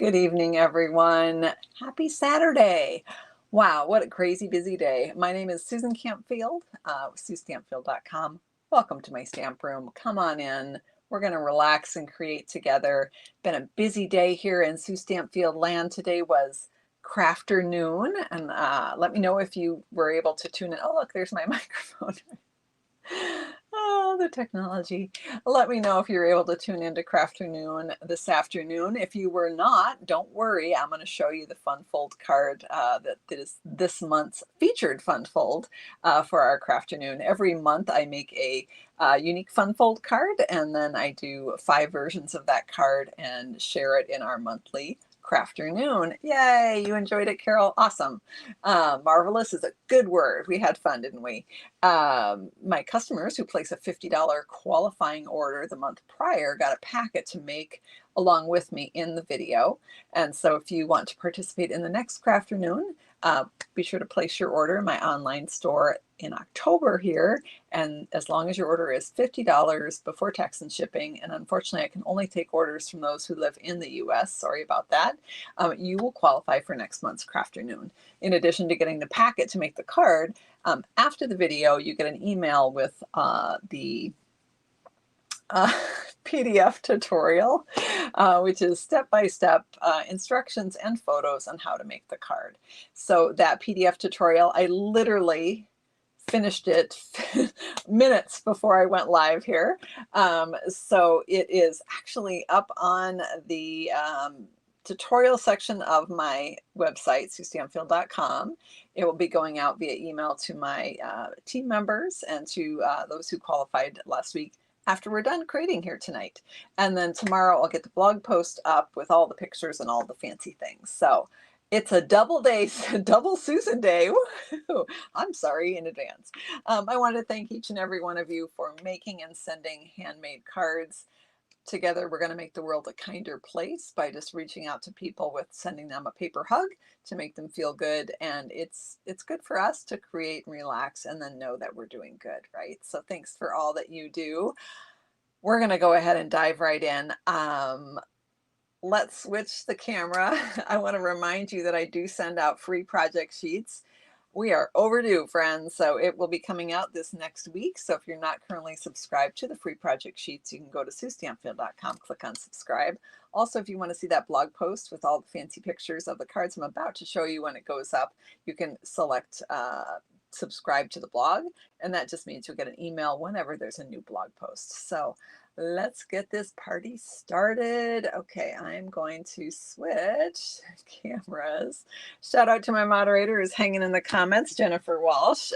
Good evening, everyone. Happy Saturday. Wow, what a crazy busy day. My name is Susan Campfield, SueStampfield.com. Welcome to my stamp room. Come on in. We're going to relax and create together. Been a busy day here in Sue Stampfield land. Today was crafternoon, and let me know if you were able to tune in. Oh, look, there's my microphone. Oh, the technology. Let me know if you're able to tune into Crafternoon this afternoon. If you were not, don't worry. I'm going to show you the fun fold card that is this month's featured fun fold for our Crafternoon. Every month I make a unique fun fold card, and then I do 5 versions of that card and share it in our monthly Crafternoon. Yay, you enjoyed it, Carol? Awesome. Marvelous is a good word. We had fun, didn't we? My customers who place a $50 qualifying order the month prior got a packet to make along with me in the video. And so if you want to participate in the next Crafternoon, be sure to place your order in my online store in October here. And as long as your order is $50 before tax and shipping, and unfortunately I can only take orders from those who live in the US, sorry about that, you will qualify for next month's Crafternoon. In addition to getting the packet to make the card, after the video, you get an email with the PDF tutorial, which is step-by-step instructions and photos on how to make the card. So that PDF tutorial, I literally finished it minutes before I went live here. So it is actually up on the tutorial section of my website, SueStampfield.com. It will be going out via email to my team members and to those who qualified last week after we're done creating here tonight. And then tomorrow I'll get the blog post up with all the pictures and all the fancy things. So it's a double day, double Susan day. Woo-hoo. I'm sorry in advance. I want to thank each and every one of you for making and sending handmade cards. Together, we're going to make the world a kinder place by just reaching out to people with sending them a paper hug to make them feel good. And it's good for us to create and relax and then know that we're doing good, right? So thanks for all that you do. We're going to go ahead and dive right in. Let's switch the camera. I want to remind you that I do send out free project sheets. We are overdue, friends, so it will be coming out this next week. So if you're not currently subscribed to the free project sheets, you can go to SueStampfield.com, click on subscribe. Also, if you want to see that blog post with all the fancy pictures of the cards I'm about to show you when it goes up, you can select subscribe to the blog, and that just means you'll get an email whenever there's a new blog post. So let's get this party started. Okay, I'm going to switch cameras. Shout out to my moderator who's hanging in the comments, Jennifer Walsh.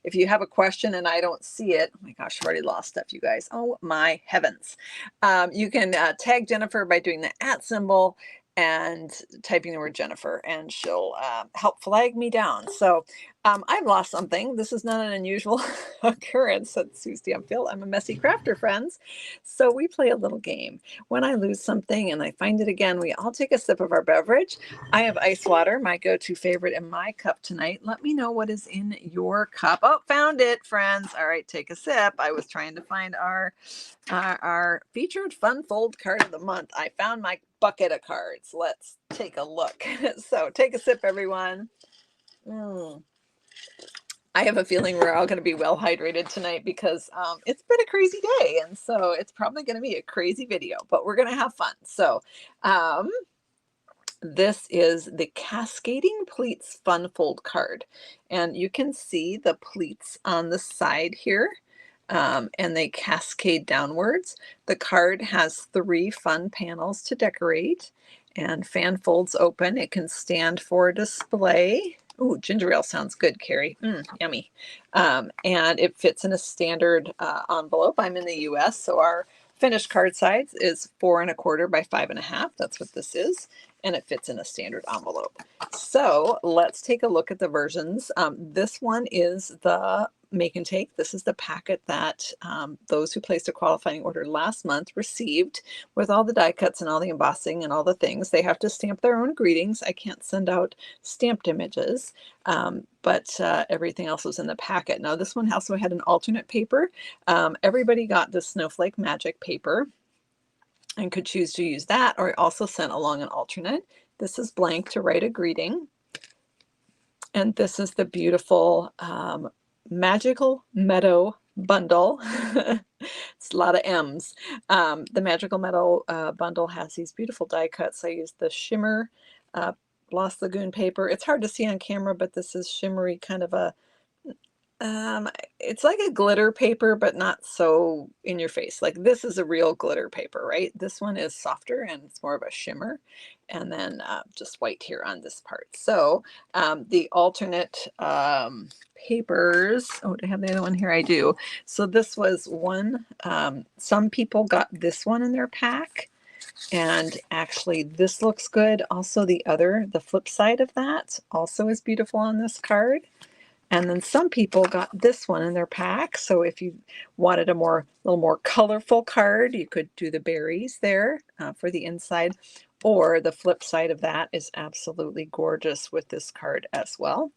If you have a question and I don't see it, oh my gosh, I've already lost stuff, you guys. Oh my heavens. You can tag Jennifer by doing the @ symbol and typing the word Jennifer, and she'll help flag me down. So I've lost something. This is not an unusual occurrence at Sue Stampfield. I'm a messy crafter, friends. So we play a little game. When I lose something and I find it again, we all take a sip of our beverage. I have ice water, my go-to favorite, in my cup tonight. Let me know what is in your cup. Oh, found it, friends. All right, take a sip. I was trying to find our featured fun fold card of the month. I found my bucket of cards. Let's take a look. So take a sip, everyone. I have a feeling we're all going to be well hydrated tonight because it's been a crazy day. And so it's probably going to be a crazy video, but we're going to have fun. So this is the Cascading Pleats Fun Fold card. And you can see the pleats on the side here. And they cascade downwards. The card has 3 fun panels to decorate, and fan folds open. It can stand for display. Ooh, ginger ale sounds good, Carrie. Yummy. And it fits in a standard envelope. I'm in the US, so our finished card size is 4 1/4 by 5 1/2. That's what this is. And it fits in a standard envelope. So let's take a look at the versions. This one is the make and take. This is the packet that those who placed a qualifying order last month received with all the die cuts and all the embossing and all the things. They have to stamp their own greetings. I can't send out stamped images, but everything else was in the packet. Now this one also had an alternate paper. Everybody got the Snowflake Magic paper. and could choose to use that, or I also sent along an alternate. This is blank to write a greeting. And this is the beautiful Magical Meadow bundle. It's a lot of M's. The Magical Meadow bundle has these beautiful die cuts. I used the shimmer Lost Lagoon paper. It's hard to see on camera, but this is shimmery, kind of a it's like a glitter paper, but not so in your face. Like this is a real glitter paper, right? This one is softer and it's more of a shimmer, and then just white here on this part. So the alternate papers, oh, do I have the other one here? I do. So this was one, some people got this one in their pack, and actually this looks good. Also the flip side of that also is beautiful on this card. And then some people got this one in their pack. So if you wanted a little more colorful card, you could do the berries there for the inside. Or the flip side of that is absolutely gorgeous with this card as well.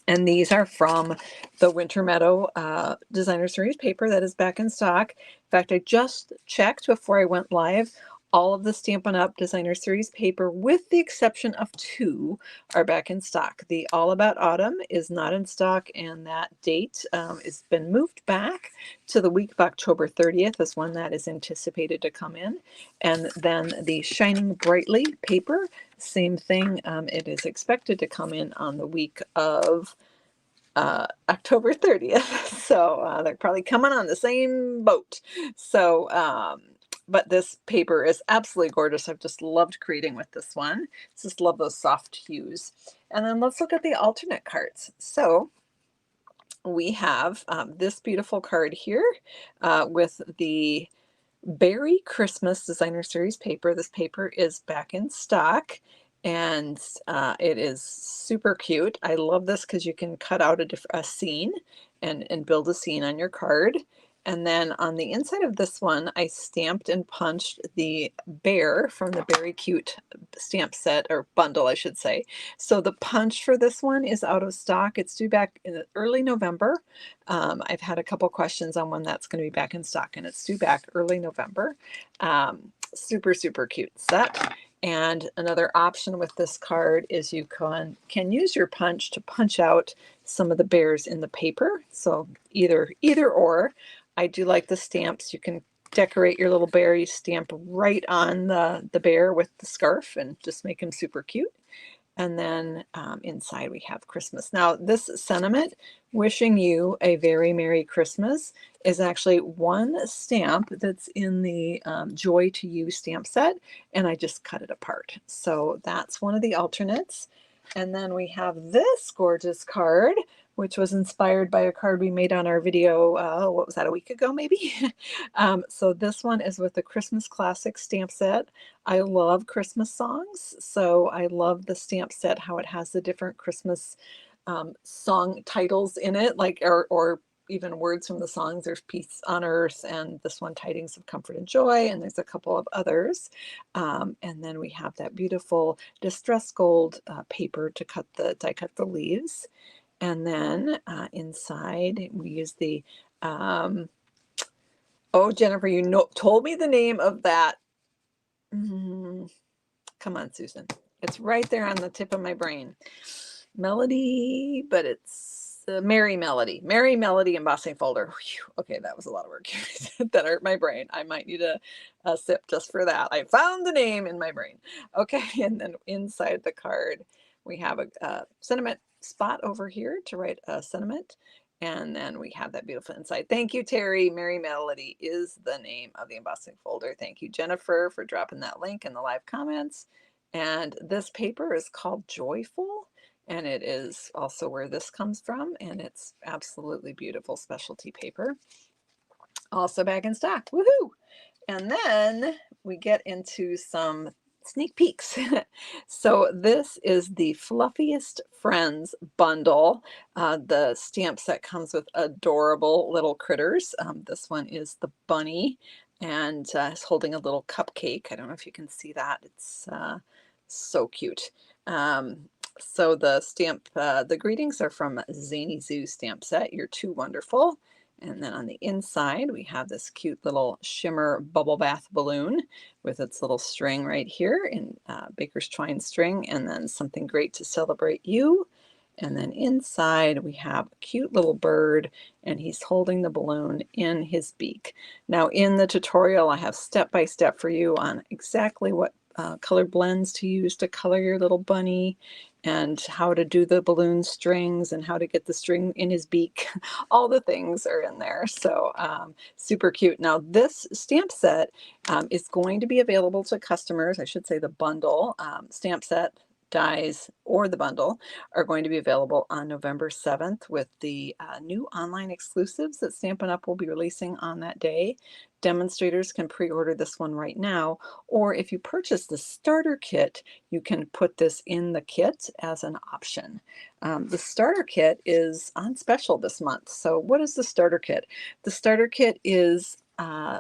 And these are from the Winter Meadow Designer Series paper that is back in stock. In fact, I just checked before I went live. All of the Stampin' Up! Designer Series paper, with the exception of 2, are back in stock. The All About Autumn is not in stock, and that date has been moved back to the week of October 30th is when that is anticipated to come in. And then the Shining Brightly paper, same thing. It is expected to come in on the week of October 30th. So they're probably coming on the same boat. So, but this paper is absolutely gorgeous. I've just loved creating with this one. Just love those soft hues. And then let's look at the alternate cards. So we have this beautiful card here with the Berry Christmas Designer Series paper. This paper is back in stock, and it is super cute. I love this because you can cut out a scene and build a scene on your card. And then on the inside of this one, I stamped and punched the bear from the Very Cute stamp set, or bundle, I should say. So the punch for this one is out of stock. It's due back in early November. I've had a couple questions on when that's going to be back in stock, and it's due back early November. Super, super cute set. And another option with this card is you can use your punch to punch out some of the bears in the paper. So either or. I do like the stamps. You can decorate your little bear. You stamp right on the bear with the scarf and just make him super cute. And then inside we have Christmas. Now this sentiment, wishing you a very Merry Christmas, is actually one stamp that's in the Joy to You stamp set, and I just cut it apart. So that's one of the alternates. And then we have this gorgeous card, which was inspired by a card we made on our video, what was that, a week ago maybe? So this one is with the Christmas Classic stamp set. I love Christmas songs, so I love the stamp set, how it has the different Christmas song titles in it, like or even words from the songs. There's Peace on Earth, and this one, Tidings of Comfort and Joy, and there's a couple of others. And then we have that beautiful distress gold paper to die cut the leaves. And then inside we use the, oh, Jennifer, you told me the name of that. Come on, Susan. It's right there on the tip of my brain. Melody, but it's Merry Melody. Merry Melody embossing folder. Whew. Okay, that was a lot of work. That hurt my brain. I might need a sip just for that. I found the name in my brain. Okay, and then inside the card, we have a sentiment spot over here to write a sentiment. And then we have that beautiful inside. Thank you, Terry. Merry Melody is the name of the embossing folder. Thank you, Jennifer, for dropping that link in the live comments. And this paper is called Joyful, and it is also where this comes from, and it's absolutely beautiful specialty paper. Also back in stock. Woohoo! And then we get into some sneak peeks. So this is the Fluffiest Friends bundle. The stamp set comes with adorable little critters. This one is the bunny, and is holding a little cupcake. I don't know if you can see that. It's so cute. So the greetings are from Zany Zoo stamp set. You're too wonderful. And then on the inside, we have this cute little shimmer bubble bath balloon with its little string right here in baker's twine string, and then something great to celebrate you. And then inside we have a cute little bird, and he's holding the balloon in his beak. Now in the tutorial, I have step-by-step for you on exactly what color blends to use to color your little bunny, and how to do the balloon strings and how to get the string in his beak. All the things are in there. So super cute. Now this stamp set is going to be available to customers. I should say the bundle stamp set, dies, or the bundle are going to be available on November 7th with the new online exclusives that Stampin' Up! Will be releasing on that day. Demonstrators can pre-order this one right now, or if you purchase the starter kit, you can put this in the kit as an option. The starter kit is on special this month. So what is the starter kit? The starter kit is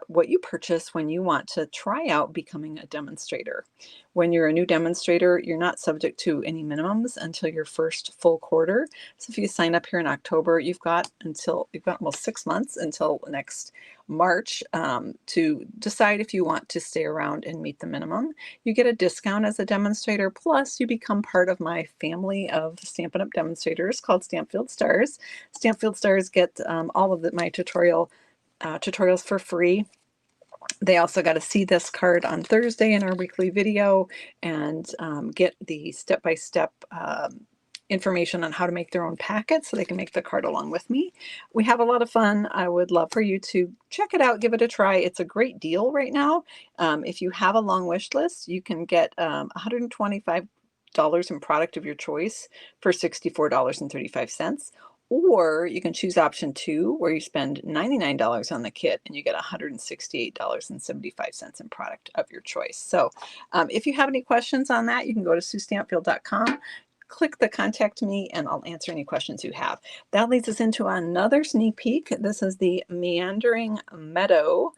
what you purchase when you want to try out becoming a demonstrator. When you're a new demonstrator, you're not subject to any minimums until your first full quarter. So if you sign up here in October, you've got almost 6 months until next March to decide if you want to stay around and meet the minimum. You get a discount as a demonstrator, plus you become part of my family of Stampin' Up! Demonstrators called Stampfield Stars. Stampfield Stars get all of my tutorials for free. They also got to see this card on Thursday in our weekly video and get the step-by-step information on how to make their own packets so they can make the card along with me. We have a lot of fun. I would love for you to check it out, give it a try. It's a great deal right now. If you have a long wish list, you can get $125 in product of your choice for $64.35. Or you can choose option 2, where you spend $99 on the kit and you get $168.75 in product of your choice. So if you have any questions on that, you can go to SueStampfield.com, click the contact me, and I'll answer any questions you have. That leads us into another sneak peek. This is the Meandering Meadow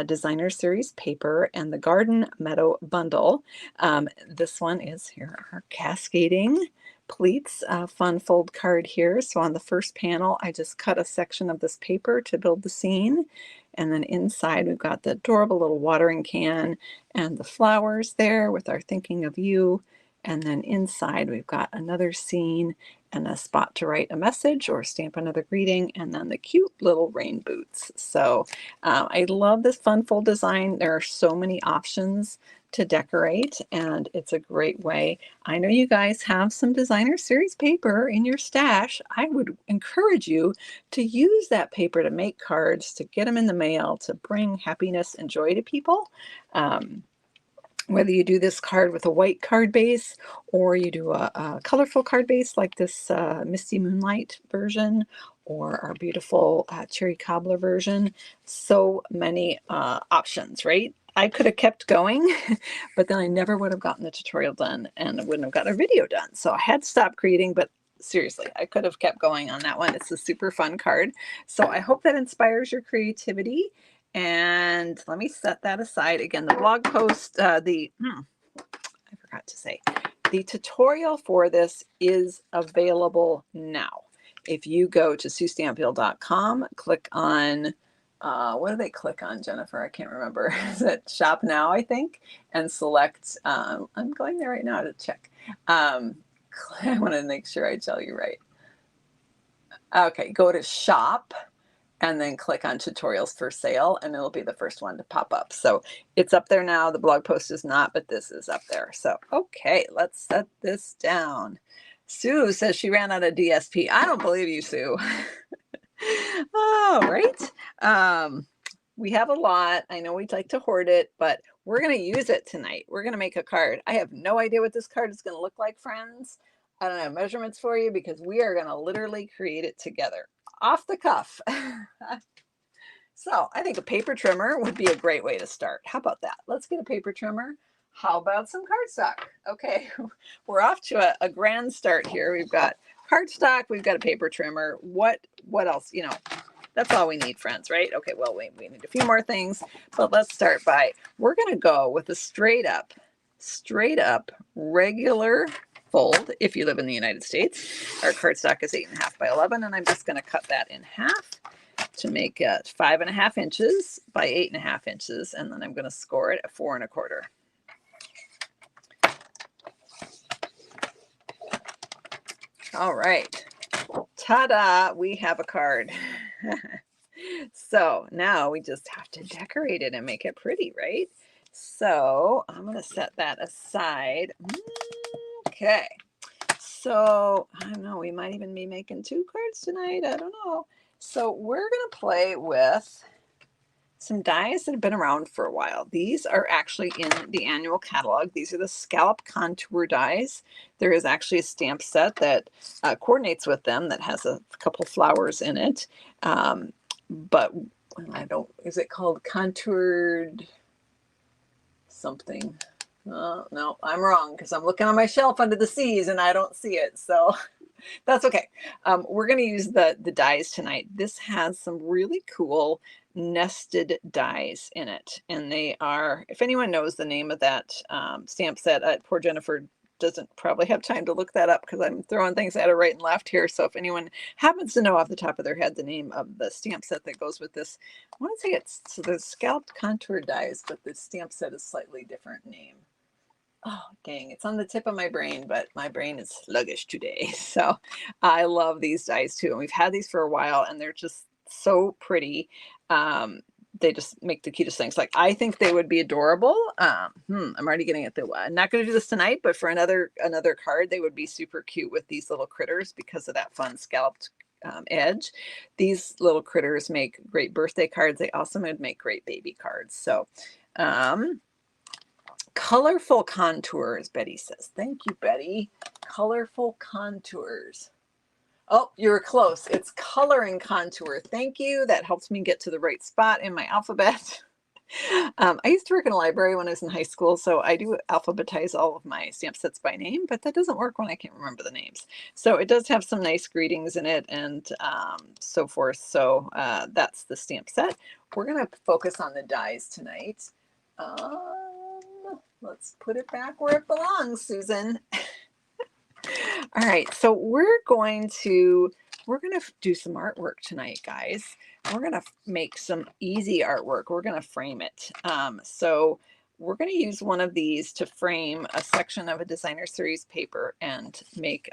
Designer Series paper and the Garden Meadow bundle. This one is here, our cascading pleats fun fold card here. So on the first panel, I just cut a section of this paper to build the scene. And then inside, we've got the adorable little watering can and the flowers there with our thinking of you. And then inside, we've got another scene and a spot to write a message or stamp another greeting, and then the cute little rain boots. So I love this fun fold design. There are so many options to decorate, and it's a great way. I know you guys have some designer series paper in your stash. I would encourage you to use that paper to make cards, to get them in the mail, to bring happiness and joy to people. Whether you do this card with a white card base, or you do a colorful card base like this Misty Moonlight version, or our beautiful Cherry Cobbler version. So many options, right? I could have kept going, but then I never would have gotten the tutorial done and I wouldn't have gotten a video done. So I had to stop creating, but seriously, I could have kept going on that one. It's a super fun card. So I hope that inspires your creativity. And let me set that aside. Again, the blog post, I forgot to say, the tutorial for this is available now. If you go to SueStampfield.com, click on, what do they click on, Jennifer? I can't remember. Is it Shop Now, I think? And select, I'm going there right now to check. I want to make sure I tell you right. Okay, go to Shop and then click on Tutorials for Sale, and it'll be the first one to pop up. So it's up there now. The blog post is not, but this is up there. So, okay, let's set this down. Sue says she ran out of DSP. I don't believe you, Sue. Oh, right. We have a lot. I know we'd like to hoard it, but we're going to use it tonight. We're going to make a card. I have no idea what this card is going to look like, friends. I don't have measurements for you because we are going to literally create it together off the cuff. So I think a paper trimmer would be a great way to start. How about that? Let's get a paper trimmer. How about some cardstock? Okay, we're off to a grand start here. We've got cardstock, we've got a paper trimmer. What else? You know, that's all we need, friends, right? Okay, well, we need a few more things, but let's start by, we're going to go with a straight up regular fold if you live in the United States. Our cardstock is 8.5 by 11, and I'm just going to cut that in half. to make it 5.5 inches by 8.5 inches, and then I'm going to score it at 4 1/4. All right, ta-da, we have a card. So now we just have to decorate it and make it pretty, right? So I'm going to set that aside. Okay. So I don't know, we might even be making 2 cards tonight. I don't know. So we're going to play with some dies that have been around for a while. These are actually in the annual catalog. These are the scallop contour dies. There is actually a stamp set that coordinates with them that has a couple flowers in it. But I don't, is it called contoured something? No, I'm wrong because I'm looking on my shelf under the C's and I don't see it. So that's okay. We're going to use the dies tonight. This has some really cool nested dies in it. And they are, if anyone knows the name of that stamp set, poor Jennifer doesn't probably have time to look that up because I'm throwing things at her right and left here. So if anyone happens to know off the top of their head the name of the stamp set that goes with this, I want to say it's the scalloped contour dies, but the stamp set is slightly different name. Oh, dang, it's on the tip of my brain, but my brain is sluggish today. So I love these dies too. And we've had these for a while and they're just so pretty. They just make the cutest things. Like, I think they would be adorable. I'm already getting at I'm not going to do this tonight, but for another card, they would be super cute with these little critters because of that fun scalloped edge. These little critters make great birthday cards. They also would make great baby cards. So, colorful contours, Betty says. Thank you, Betty. Colorful contours. Oh, you were close. It's coloring contour. Thank you. That helps me get to the right spot in my alphabet. I used to work in a library when I was in high school, so I do alphabetize all of my stamp sets by name, but that doesn't work when I can't remember the names. So it does have some nice greetings in it and so forth. So that's the stamp set. We're going to focus on the dies tonight. Let's put it back where it belongs, Susan. All right, so we're going to do some artwork tonight, guys. We're going to make some easy artwork. We're going to frame it. So we're going to use one of these to frame a section of a designer series paper and make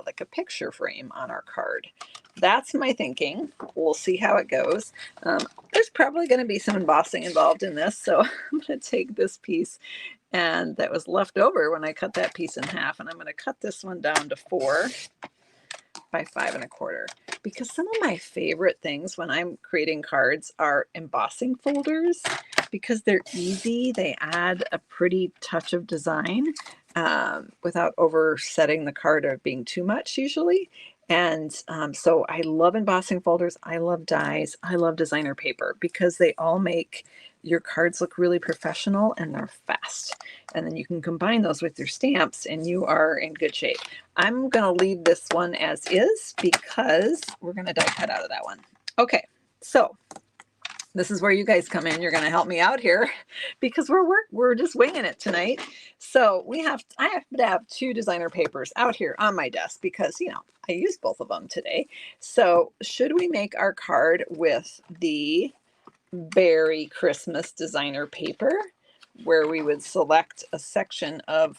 like a picture frame on our card. That's my thinking. We'll see how it goes. There's probably going to be some embossing involved in this, so I'm going to take this piece and that was left over when I cut that piece in half, and I'm going to cut this one down to 4 by 5 1/4, because some of my favorite things when I'm creating cards are embossing folders because they're easy. They add a pretty touch of design without oversetting the card or being too much usually. And so I love embossing folders. I love dies. I love designer paper because they all make your cards look really professional and they're fast. And then you can combine those with your stamps and you are in good shape. I'm going to leave this one as is because we're going to die cut out of that one. Okay, so this is where you guys come in. You're going to help me out here because we're just winging it tonight. So I have to have 2 designer papers out here on my desk because, you know, I used both of them today. So should we make our card with the Berry Christmas designer paper where we would select a section of,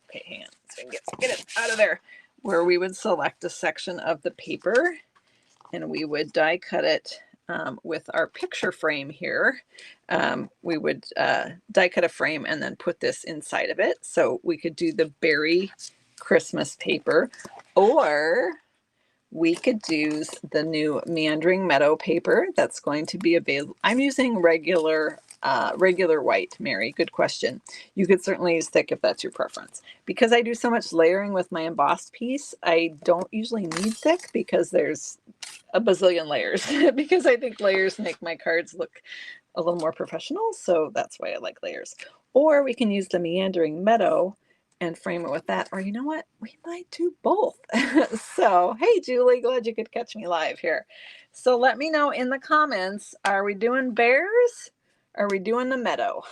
okay, hang on, so I can get it out of there, where we would select a section of the paper and we would die cut it with our picture frame here. We would die cut a frame and then put this inside of it. So we could do the Berry Christmas paper, or we could use the new Meandering Meadow paper that's going to be available. I'm using regular white, Mary. Good question. You could certainly use thick if that's your preference. Because I do so much layering with my embossed piece, I don't usually need thick because there's a bazillion layers. Because I think layers make my cards look a little more professional. So that's why I like layers. Or we can use the Meandering Meadow and frame it with that. Or you know what? We might do both. So, hey, Julie, glad you could catch me live here. So let me know in the comments, are we doing bears? Are we doing the meadow?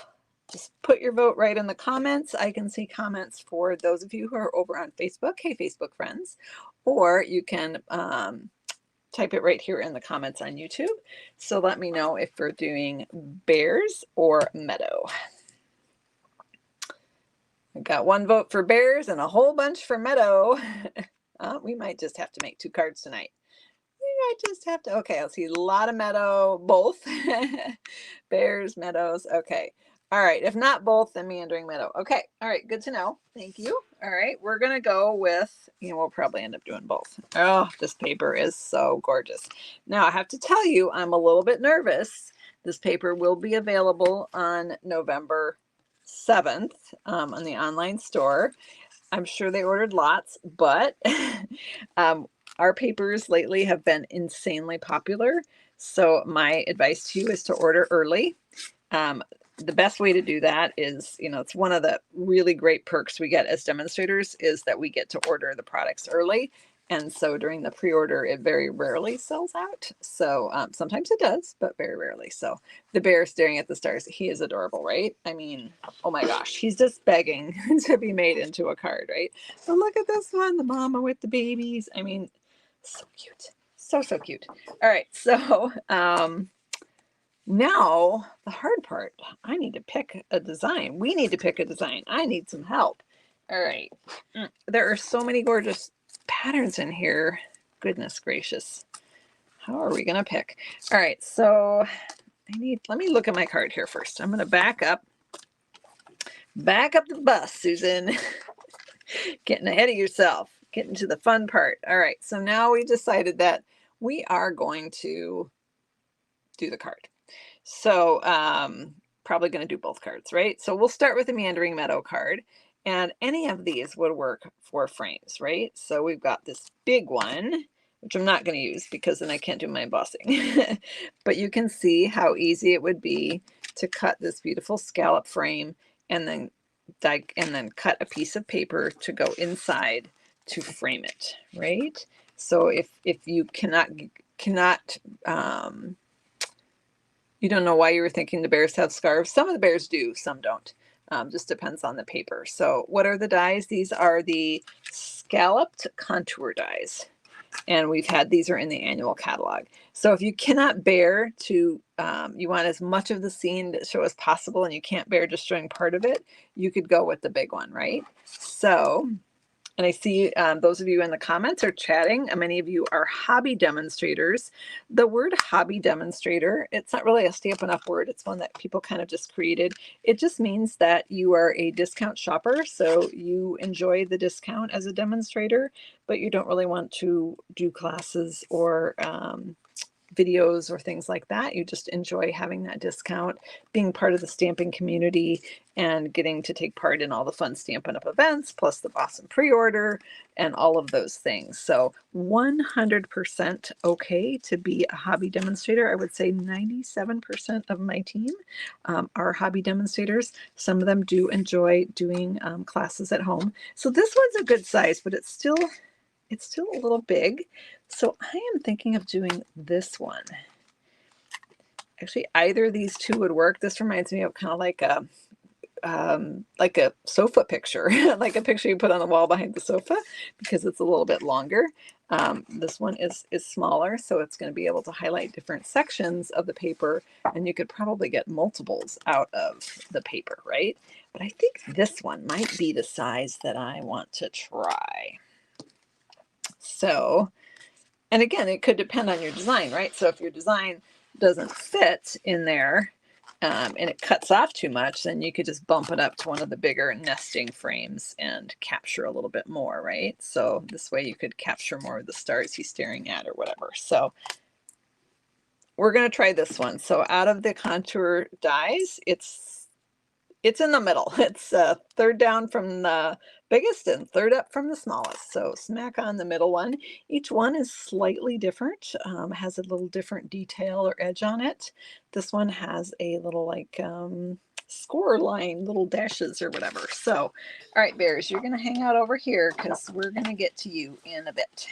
Just put your vote right in the comments. I can see comments for those of you who are over on Facebook. Hey, Facebook friends. Or you can type it right here in the comments on YouTube. So let me know if we're doing bears or meadow. I got one vote for bears and a whole bunch for meadow. We might just have to make 2 cards tonight. We might just have to, okay, I'll see a lot of meadow, both. Bears, meadows, okay. All right, if not both, then meandering meadow. Okay, all right, good to know. Thank you. All right, we're gonna go with, we'll probably end up doing both. Oh, this paper is so gorgeous. Now I have to tell you, I'm a little bit nervous. This paper will be available on November 7th on the online store. I'm sure they ordered lots, but our papers lately have been insanely popular. So my advice to you is to order early. The best way to do that is, it's one of the really great perks we get as demonstrators is that we get to order the products early. And so during the pre-order, it very rarely sells out. So sometimes it does, but very rarely. So the bear staring at the stars, he is adorable, right? I mean, oh my gosh, he's just begging to be made into a card, right? But look at this one, the mama with the babies. I mean, so cute. So, so cute. All right. So now the hard part, I need to pick a design. We need to pick a design. I need some help. All right. There are so many gorgeous patterns in here. Goodness gracious. How are we going to pick? All right. So let me look at my card here first. I'm going to back up the bus, Susan. Getting ahead of yourself, getting to the fun part. All right. So now we decided that we are going to do the card. So probably going to do both cards, right? So we'll start with the Meandering Meadow card, and any of these would work for frames, right? So we've got this big one, which I'm not going to use because then I can't do my embossing. But you can see how easy it would be to cut this beautiful scallop frame and then cut a piece of paper to go inside to frame it, right? So if you cannot you don't know why you were thinking the bears have scarves. Some of the bears do, some don't. Just depends on the paper. So what are the dies? These are the scalloped contour dies. And these are in the annual catalog. So if you cannot bear to, you want as much of the scene to show as possible and you can't bear just showing part of it, you could go with the big one, right? So, and I see those of you in the comments are chatting. Many of you are hobby demonstrators. The word hobby demonstrator, it's not really a Stampin' Up! Word. It's one that people kind of just created. It just means that you are a discount shopper. So you enjoy the discount as a demonstrator, but you don't really want to do classes or videos or things like that. You just enjoy having that discount, being part of the stamping community, and getting to take part in all the fun Stampin' Up! Events, plus the awesome pre-order and all of those things. So 100% okay to be a hobby demonstrator. I would say 97% of my team are hobby demonstrators. Some of them do enjoy doing classes at home. So this one's a good size, but it's still a little big. So I am thinking of doing this one. Actually, either of these two would work. This reminds me of kind of like a sofa picture, like a picture you put on the wall behind the sofa, because it's a little bit longer. This one is smaller, so it's going to be able to highlight different sections of the paper, and you could probably get multiples out of the paper, right? But I think this one might be the size that I want to try. So, and again, it could depend on your design, right? So if your design doesn't fit in there and it cuts off too much, then you could just bump it up to one of the bigger nesting frames and capture a little bit more, right? So this way you could capture more of the stars he's staring at or whatever. So we're going to try this one. So out of the contour dies, it's in the middle. It's third down from the biggest and third up from the smallest. So smack on the middle one. Each one is slightly different, has a little different detail or edge on it. This one has a little like score line, little dashes or whatever. So, all right, bears, you're going to hang out over here because we're going to get to you in a bit.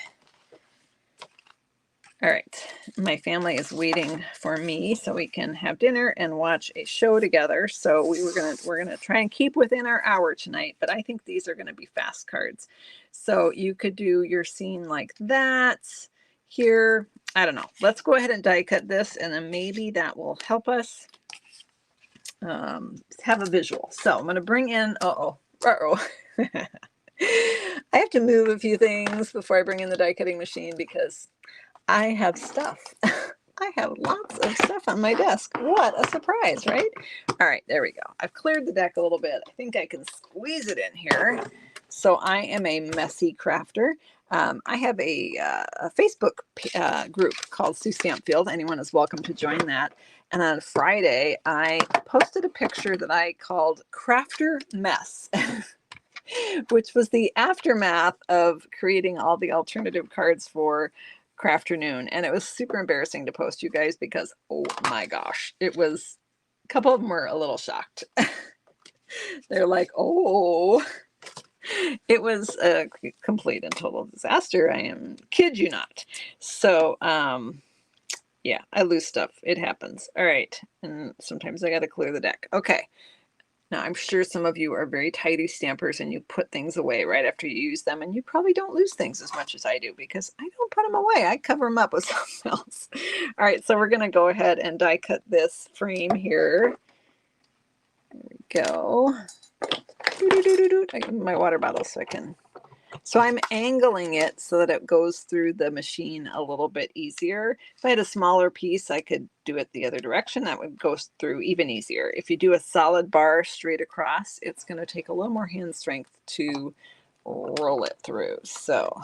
All right, my family is waiting for me so we can have dinner and watch a show together. So we're gonna try and keep within our hour tonight, but I think these are gonna be fast cards. So you could do your scene like that. here. I don't know. Let's go ahead and die cut this, and then maybe that will help us have a visual. So I'm going to bring in, I have to move a few things before I bring in the die cutting machine because I have stuff. I have lots of stuff on my desk. What a surprise, right? All right, there we go. I've cleared the deck a little bit. I think I can squeeze it in here. So I am a messy crafter. I have a Facebook group called Sue Stampfield. Anyone is welcome to join that. And on Friday, I posted a picture that I called Crafter Mess, which was the aftermath of creating all the alternative cards for Crafternoon. And it was super embarrassing to post, you guys, because, oh my gosh, it was, a couple of them were a little shocked. They're like, oh, it was a complete and total disaster. I kid you not. So, yeah, I lose stuff. It happens. All right. And sometimes I got to clear the deck. Okay. Now, I'm sure some of you are very tidy stampers and you put things away right after you use them, and you probably don't lose things as much as I do because I don't put them away. I cover them up with something else. All right, so we're going to go ahead and die cut this frame here. There we go. I give my water bottle so I can. So I'm angling it so that it goes through the machine a little bit easier. If I had a smaller piece, I could do it the other direction. That would go through even easier. If you do a solid bar straight across, it's going to take a little more hand strength to roll it through. So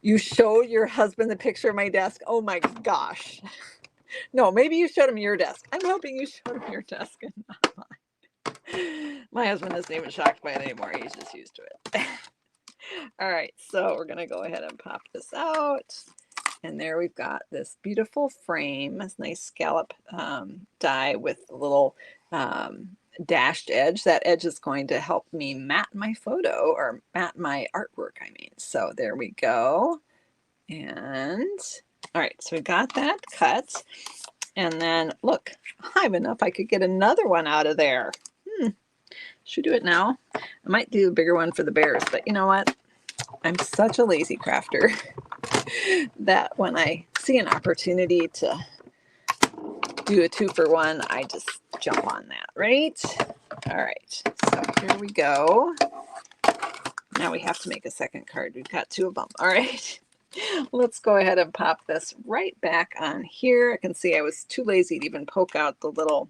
you showed your husband the picture of my desk. Oh my gosh. No, maybe you showed him your desk. I'm hoping you showed him your desk and not mine. My husband isn't even shocked by it anymore. He's just used to it. All right, so we're going to go ahead and pop this out. And there we've got this beautiful frame, this nice scallop die with a little dashed edge. That edge is going to help me mat my photo, or mat my artwork, I mean. So there we go. And all right, so we got that cut. And then look, I have enough. I could get another one out of there. Should we do it now? I might do a bigger one for the bears, but you know what? I'm such a lazy crafter that when I see an opportunity to do a 2-for-1, I just jump on that, right? All right, so here we go. Now we have to make a second card. We've got 2 of them. All right, let's go ahead and pop this right back on here. I can see I was too lazy to even poke out the little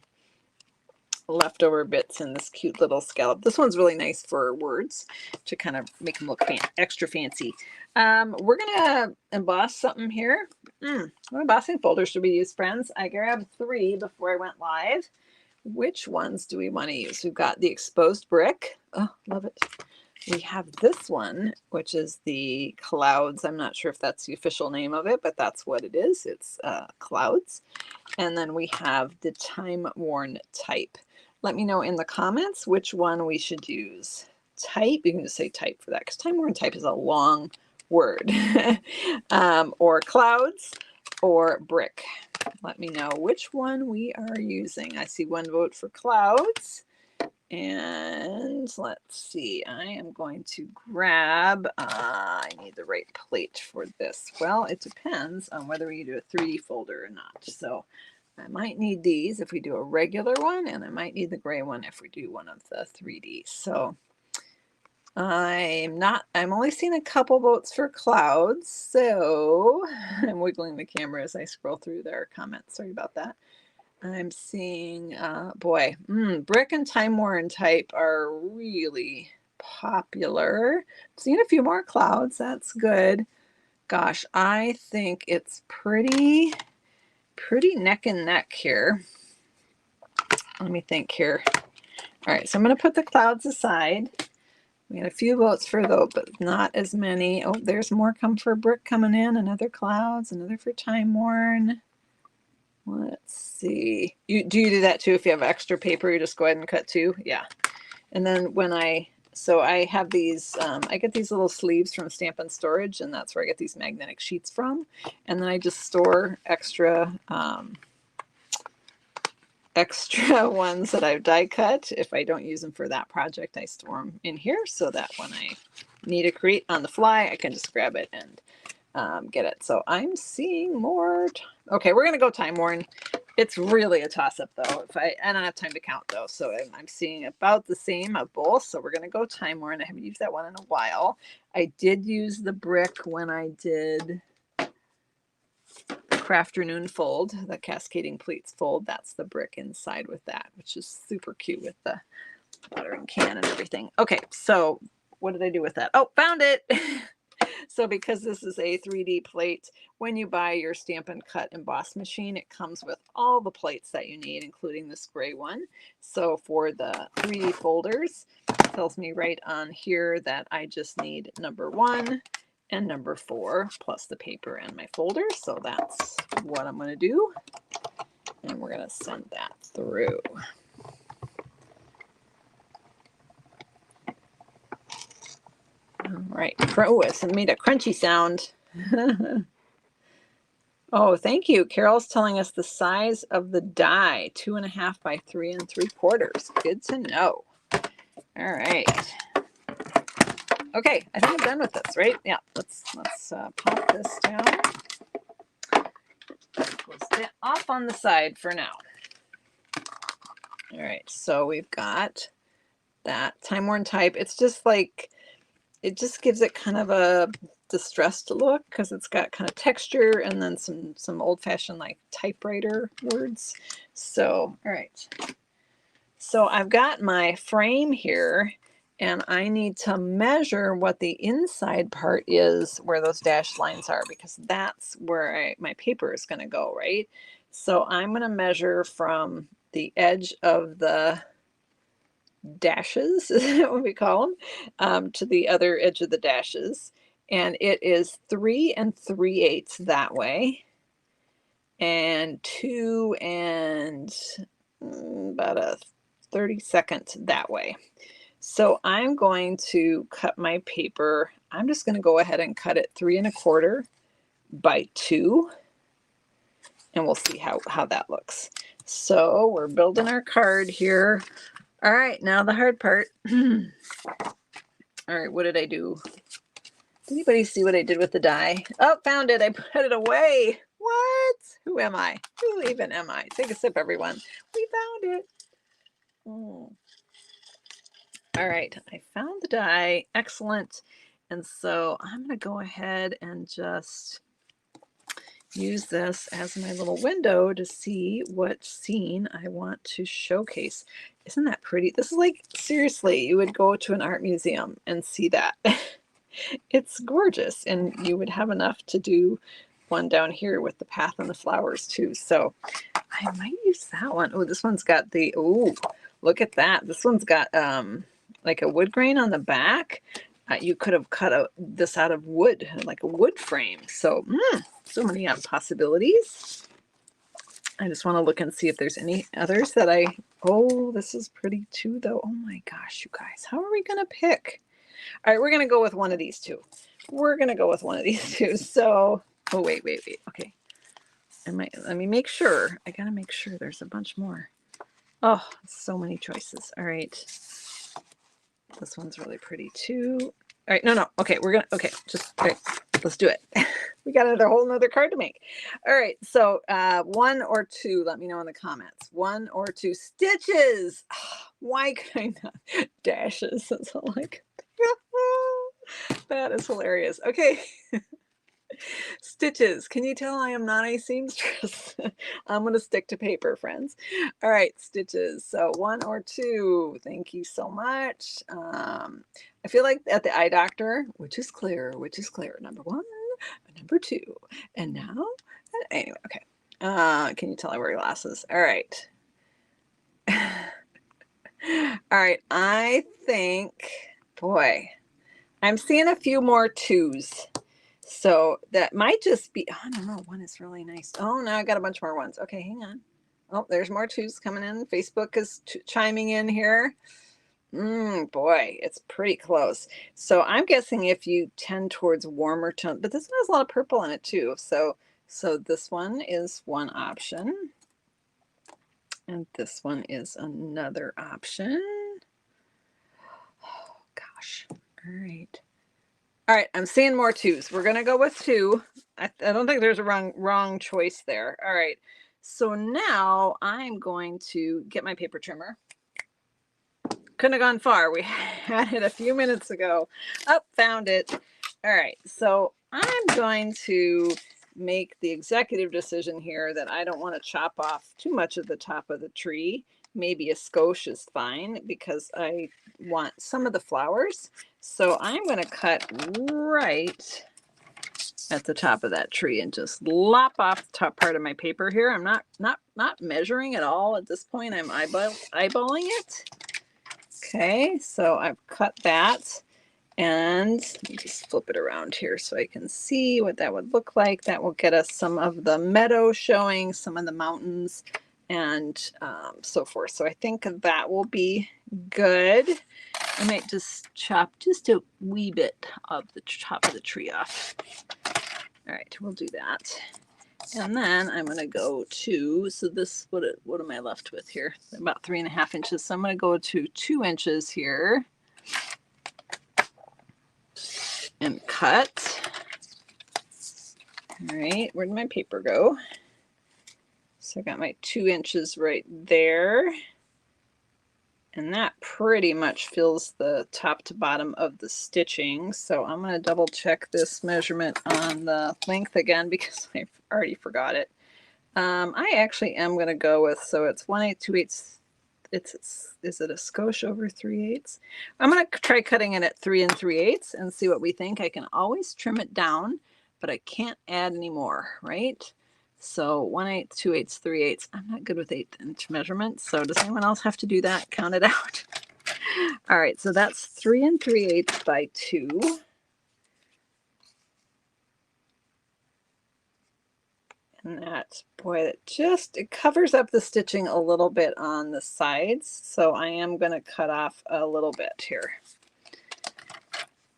leftover bits in this cute little scallop. This one's really nice for words to kind of make them look extra fancy. We're gonna emboss something here. What embossing folders should we use, friends? I grabbed 3 before I went live. Which ones do we want to use? We've got the exposed brick. Oh, love it. We have this one, which is the clouds. I'm not sure if that's the official name of it, but that's what it is. It's clouds. And then we have the time-worn type. Let me know in the comments which one we should use. Type, you can just say type for that because time-worn type is a long word. Or clouds or brick. Let me know which one we are using. I see 1 vote for clouds. And let's see, I am going to grab, I need the right plate for this. Well, it depends on whether we do a 3D folder or not. So I might need these if we do a regular one, and I might need the gray one if we do one of the 3D. So I'm only seeing a couple votes for clouds. So I'm wiggling the camera as I scroll through their comments. Sorry about that. I'm seeing, brick and time-worn type are really popular. I'm seeing a few more clouds. That's good. Gosh, I think it's pretty neck and neck here. Let me think here. All right, so I'm going to put the clouds aside. We had a few votes for those, but not as many. Oh, there's more come for brick coming in. Another clouds, another for time-worn. Let's see. Do you do that too? If you have extra paper, you just go ahead and cut 2? Yeah. And then when I have these, I get these little sleeves from Stamp and Storage, and that's where I get these magnetic sheets from. And then I just store extra ones that I've die cut. If I don't use them for that project, I store them in here so that when I need to create on the fly, I can just grab it and get it. So I'm seeing more. Okay, we're going to go time worn. It's really a toss up though. I don't have time to count though. So I'm seeing about the same of both. So we're going to go time worn. I haven't used that one in a while. I did use the brick when I did Crafternoon fold, the cascading pleats fold. That's the brick inside with that, which is super cute with the watering can and everything. Okay, so what did I do with that? Oh, found it. So because this is a 3D plate, when you buy your Stampin' Cut emboss machine, it comes with all the plates that you need, including this gray one. So for the 3D folders, it tells me right on here that I just need number 1 and number 4 plus the paper and my folder. So that's what I'm going to do. And we're going to send that through. All right. Oh, it's made a crunchy sound. Oh, thank you. Carol's telling us the size of the die, 2.5 by 3 3/4. Good to know. All right. Okay, I think I'm done with this, right? Yeah, let's pop this down. We'll stay off on the side for now. All right, so we've got that time worn type. It's just like, it just gives it kind of a distressed look because it's got kind of texture and then some old-fashioned like typewriter words. So, all right. So I've got my frame here and I need to measure what the inside part is where those dashed lines are, because that's where my paper is going to go, right? So I'm going to measure from the edge of the dashes, is what we call them, to the other edge of the dashes. And it is 3 3/8 that way, and 2 and about a 32nd that way. So I'm going to cut my paper. I'm just going to go ahead and cut it 3 1/4 by 2, and we'll see how that looks. So we're building our card here. All right, now the hard part. All right, what did I do? Did anybody see what I did with the die? Oh, found it. I put it away. What? Who am I? Who even am I? Take a sip, everyone. We found it. Oh. All right, I found the die. Excellent. And so I'm going to go ahead and just use this as my little window to see what scene I want to showcase. Isn't that pretty? This is like, seriously, you would go to an art museum and see that. It's gorgeous, and you would have enough to do one down here with the path and the flowers too. So I might use that one. Oh, this one's got the, oh, look at that. This one's got like a wood grain on the back. You could have cut this out of wood, like a wood frame. So, so many possibilities. I just want to look and see if there's any others that oh, this is pretty too, though. Oh my gosh, you guys, how are we going to pick? All right, we're going to go with one of these two. We're going to go with one of these two. So, oh, wait. Okay. Let me make sure. I got to make sure there's a bunch more. Oh, so many choices. All right. This one's really pretty too. All right. No. Okay. Okay. Just, all right. Let's do it. We got a whole nother card to make. All right. So 1 or 2, let me know in the comments. 1 or 2 stitches. Why could I not? Dashes. That's all like. That is hilarious. Okay. Stitches. Can you tell I am not a seamstress? I'm going to stick to paper, friends. All right, stitches. So 1 or 2. Thank you so much. I feel like at the eye doctor, which is clear, number 1, number 2, and now, anyway, okay. Can you tell I wear glasses? All right. All right, I think, boy, I'm seeing a few more 2s. So that might just be, I don't know, 1 is really nice. Oh, now I got a bunch more 1s. Okay, hang on. Oh, there's more 2s coming in. Facebook is chiming in here. Boy, it's pretty close. So I'm guessing if you tend towards warmer tone, but this one has a lot of purple in it too. So this one is one option. And this one is another option. Oh, gosh. All right. All right, I'm seeing more twos. We're gonna go with two. I don't think there's a wrong choice there. All right, so now I'm going to get my paper trimmer. Couldn't have gone far. We had it a few minutes ago. Oh, found it. All right, so I'm going to make the executive decision here that I don't want to chop off too much of the top of the tree. Maybe a skosh is fine because I want some of the flowers. So I'm going to cut right at the top of that tree and just lop off the top part of my paper here. I'm not measuring at all at this point. I'm eyeballing it. Okay, so I've cut that, and let me just flip it around here so I can see what that would look like. That will get us some of the meadow showing, some of the mountains, and so forth. So I think that will be good. I might just chop just a wee bit of the top of the tree off. All right, we'll do that. And then I'm going to go to, so this, what am I left with here? About 3.5 inches. So I'm going to go to 2 inches here and cut. All right, where did my paper go? So I got my 2 inches right there. And that pretty much fills the top to bottom of the stitching. So I'm going to double check this measurement on the length again because I already forgot it. I actually am going to go with, so it's 1/8, 2/8. Is it a skosh over 3/8? I'm going to try cutting it at 3 3/8 and see what we think. I can always trim it down, but I can't add any more, right? So 1/8, 2/8, 3/8. I'm not good with 1/8 measurements. So does anyone else have to do that? Count it out. All right, so that's 3 3/8 by 2. And that, boy, it covers up the stitching a little bit on the sides. So I am going to cut off a little bit here.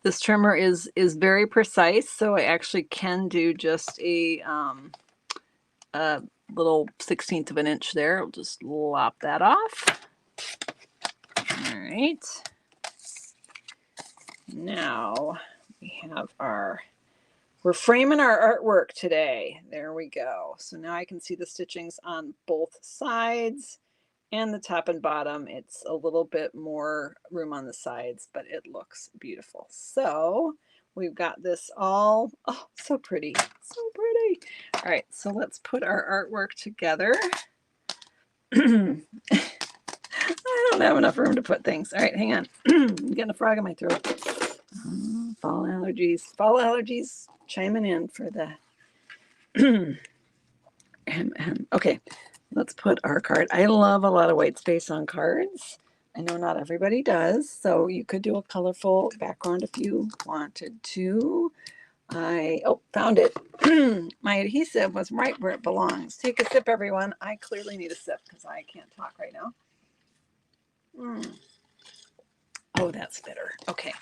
This trimmer is very precise, so I actually can do just a little 1/16 of an inch there. I'll just lop that off. All right. Now we have we're framing our artwork today. There we go. So now I can see the stitchings on both sides and the top and bottom. It's a little bit more room on the sides, but it looks beautiful. So we've got this all, oh, so pretty, so pretty. All right, so let's put our artwork together. I don't have enough room to put things. All right, hang on. I'm getting a frog in my throat. Fall allergies chiming in for the okay, let's put our card. I love a lot of white space on cards. I know not everybody does, so you could do a colorful background if you wanted to. Found it. My adhesive was right where it belongs. Take a sip, everyone. I clearly need a sip because I can't talk right now. Oh, that's bitter. Okay,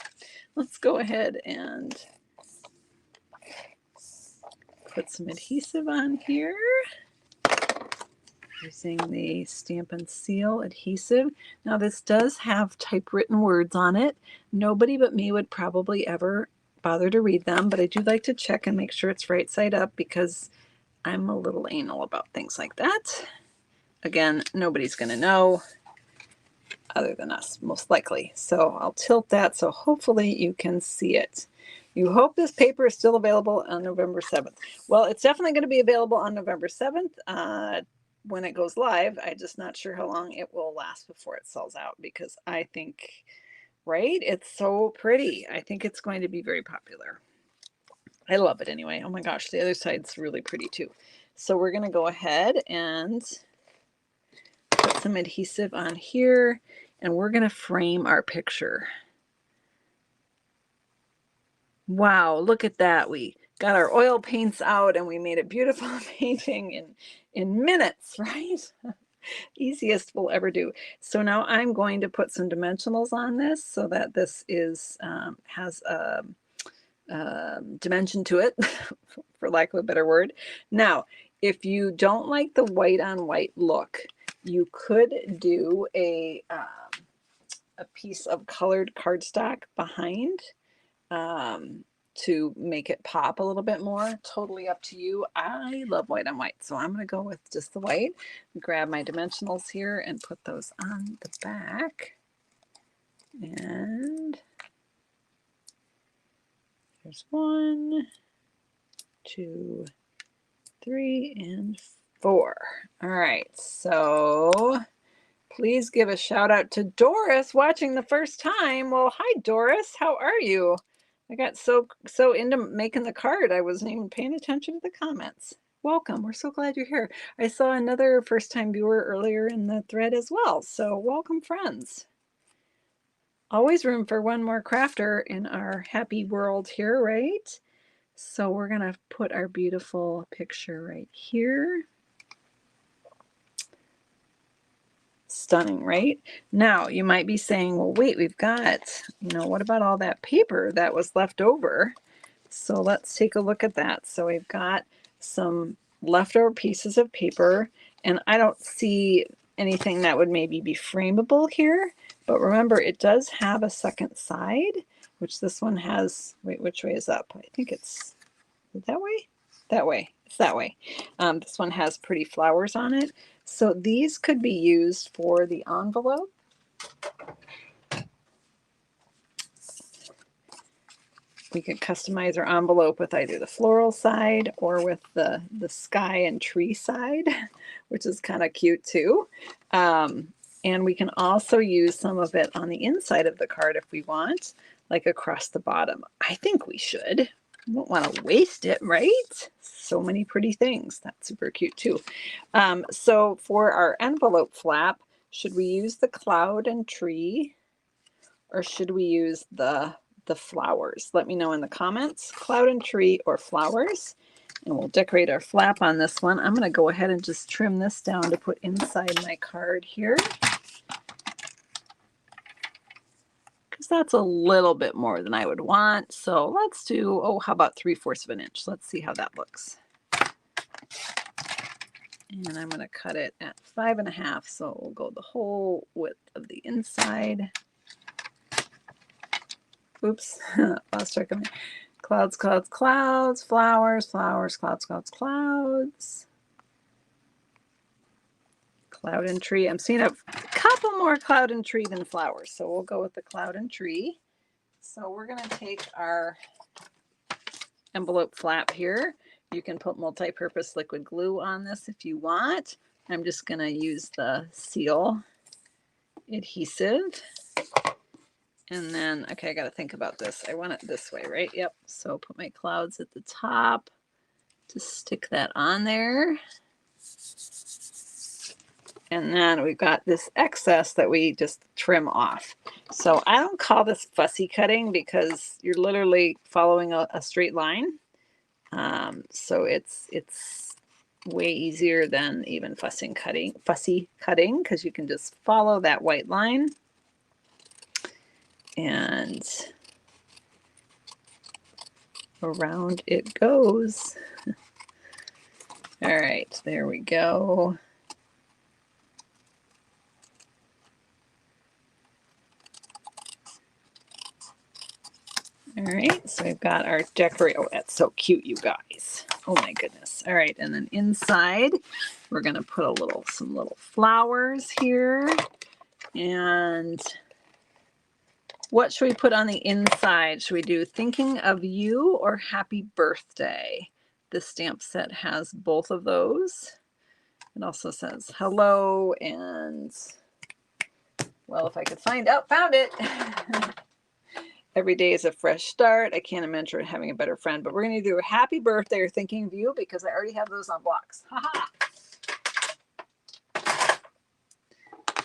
let's go ahead and put some adhesive on here using the Stamp and Seal adhesive. Now this does have typewritten words on it. Nobody but me would probably ever bother to read them, but I do like to check and make sure it's right side up because I'm a little anal about things like that. Again, nobody's going to know other than us, most likely. So I'll tilt that so hopefully you can see it. You hope this paper is still available on November 7th. Well, it's definitely going to be available on November 7th when it goes live. I'm just not sure how long it will last before it sells out because I think, right, it's so pretty. I think it's going to be very popular. I love it anyway. Oh my gosh, the other side's really pretty too. So we're going to go ahead and put some adhesive on here and we're going to frame our picture. Wow, look at that. We got our oil paints out and we made a beautiful painting in minutes, right? Easiest we'll ever do. So now I'm going to put some dimensionals on this so that this is has a dimension to it, for lack of a better word. Now, if you don't like the white on white look, you could do a piece of colored cardstock behind. to make it pop a little bit more. Totally up to you. I love white on white, so I'm going to go with just the white. Grab my dimensionals here and put those on the back. And there's 1, 2, 3, and 4. All right, so please give a shout out to Doris watching the first time. Well, hi Doris, how are you? I got so into making the card, I wasn't even paying attention to the comments. Welcome, we're so glad you're here. I saw another first time viewer earlier in the thread as well, so welcome friends. Always room for one more crafter in our happy world here, right? So we're gonna put our beautiful picture right here. Stunning, right? Now you might be saying, well, wait, we've got, what about all that paper that was left over? So let's take a look at that. So we've got some leftover pieces of paper, and I don't see anything that would maybe be frameable here, but remember it does have a second side, which this one has. Wait, which way is up? I think it's that way. That way. It's that way. This one has pretty flowers on it. So these could be used for the envelope. We could customize our envelope with either the floral side or with the sky and tree side, which is kind of cute too. And we can also use some of it on the inside of the card if we want, like across the bottom. I think we should. We don't want to waste it, right? So many pretty things. That's super cute too. So for our envelope flap, should we use the cloud and tree, or should we use the flowers? Let me know in the comments, cloud and tree or flowers. And we'll decorate our flap on this one. I'm going to go ahead and just trim this down to put inside my card here, because that's a little bit more than I would want. So let's do, how about 3/4 of an inch? Let's see how that looks. And I'm going to cut it at 5.5, so we'll go the whole width of the inside. Oops, lost track of me. Clouds, clouds, clouds, flowers, flowers, clouds, clouds, clouds. Cloud and tree. I'm seeing a couple more cloud and tree than flowers, so we'll go with the cloud and tree. So we're going to take our envelope flap here. You can put multi-purpose liquid glue on this if you want. I'm just going to use the seal adhesive. And then, okay, I got to think about this. I want it this way, right? Yep. So put my clouds at the top. Just stick that on there. And then we've got this excess that we just trim off. So I don't call this fussy cutting because you're literally following a straight line. So it's way easier than even fussy cutting, because you can just follow that white line. And around it goes. All right, there we go. All right, so we've got our decorate. Oh, that's so cute, you guys. Oh my goodness. All right, and then inside, we're gonna put some little flowers here. And what should we put on the inside? Should we do thinking of you or happy birthday? This stamp set has both of those. It also says hello and, well, if I could find out, found it. Every day is a fresh start. I can't imagine having a better friend, but we're going to do a happy birthday or thinking of you because I already have those on blocks. Haha.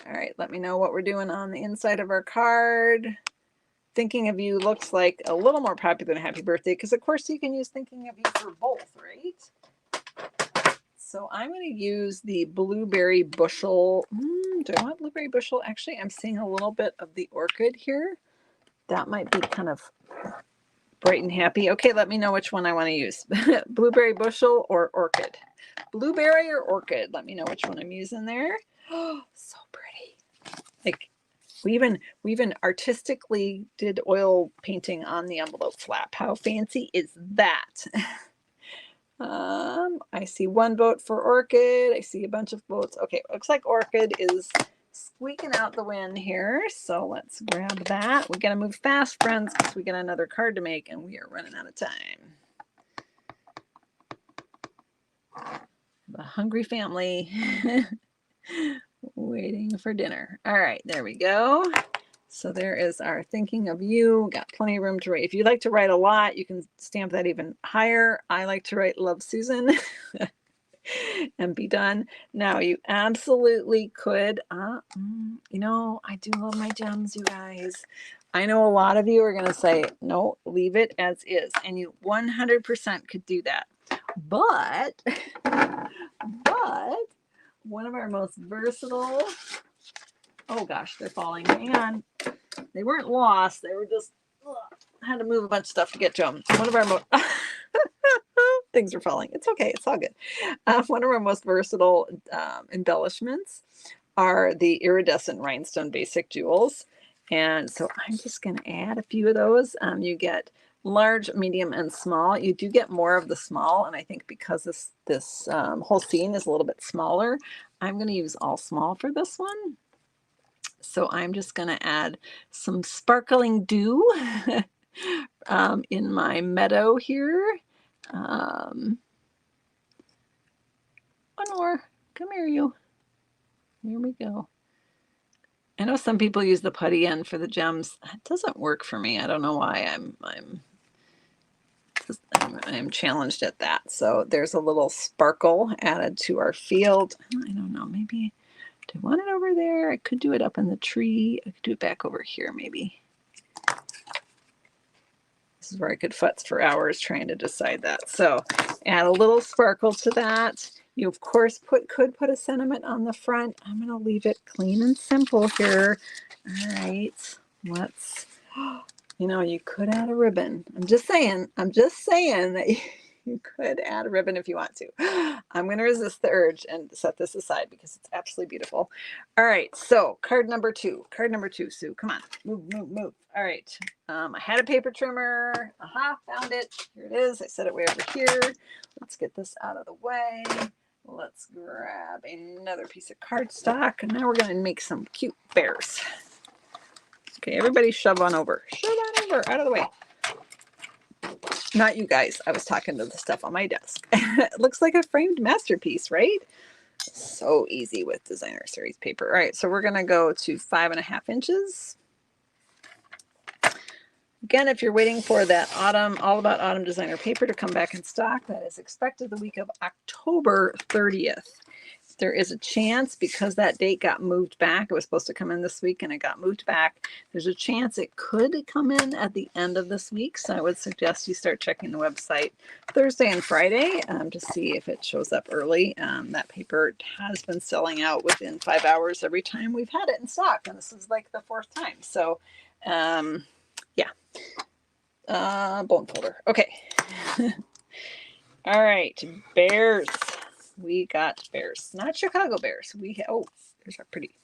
All right, let me know what we're doing on the inside of our card. Thinking of you looks like a little more popular than happy birthday because, of course, you can use thinking of you for both, right? So I'm going to use the blueberry bushel. Do I want blueberry bushel? Actually, I'm seeing a little bit of the orchid here. That might be kind of bright and happy. Okay, let me know which one I want to use. Blueberry bushel or orchid. Blueberry or orchid. Let me know which one I'm using there. Oh, so pretty. Like, We even artistically did oil painting on the envelope flap. How fancy is that? I see one vote for Orchid. I see a bunch of votes. Okay, looks like Orchid is squeaking out the win here. So let's grab that. We got to move fast, friends, because we got another card to make and we are running out of time. The hungry family waiting for dinner. All right, there we go. So there is our thinking of you. Got plenty of room to write. If you like to write a lot, you can stamp that even higher. I like to write Love Susan and be done. Now you absolutely could, you know, I do love my gems, you guys. I know a lot of you are going to say, no, leave it as is. And you 100% could do that. But one of our most versatile, oh gosh, they're falling. Hang on. They weren't lost. They were just, I had to move a bunch of stuff to get to them. One of our most, things are falling. It's okay. It's all good. One of our most versatile embellishments are the iridescent rhinestone basic jewels. And so I'm just going to add a few of those. You get large, medium, and small. You do get more of the small. And I think because this whole scene is a little bit smaller, I'm going to use all small for this one. So I'm just going to add some sparkling dew in my meadow here. One more. Come here, you. Here we go. I know some people use the putty end for the gems. It doesn't work for me. I don't know why. I'm challenged at that. So there's a little sparkle added to our field. I don't know. Maybe do I want it over there? I could do it up in the tree. I could do it back over here, maybe. This is where I could futz for hours trying to decide that. So add a little sparkle to that. You, of course, could put a sentiment on the front. I'm going to leave it clean and simple here. All right. Let's, you know, you could add a ribbon. I'm just saying that you could add a ribbon if you want to. I'm going to resist the urge and set this aside because it's absolutely beautiful. All right, so card number two. Card number two, Sue. Come on, move, move, move. All right. I had a paper trimmer. Aha, found it. Here it is. I set it way over here. Let's get this out of the way. Let's grab another piece of cardstock. And now we're going to make some cute bears. Okay, everybody shove on over. Shove on over, out of the way. Not you guys. I was talking to the stuff on my desk. It looks like a framed masterpiece, right? So easy with designer series paper. All right, so we're going to go to 5.5 inches. Again, if you're waiting for that autumn, all about autumn designer paper to come back in stock, that is expected the week of October 30th. There is a chance, because that date got moved back, it was supposed to come in this week and it got moved back, there's a chance it could come in at the end of this week. So I would suggest you start checking the website Thursday and Friday to see if it shows up early. That paper has been selling out within 5 hours every time we've had it in stock, and this is like the 4th time. So yeah, bone folder. Okay. All right, bears. We got bears, not Chicago bears. Oh, there's our pretty,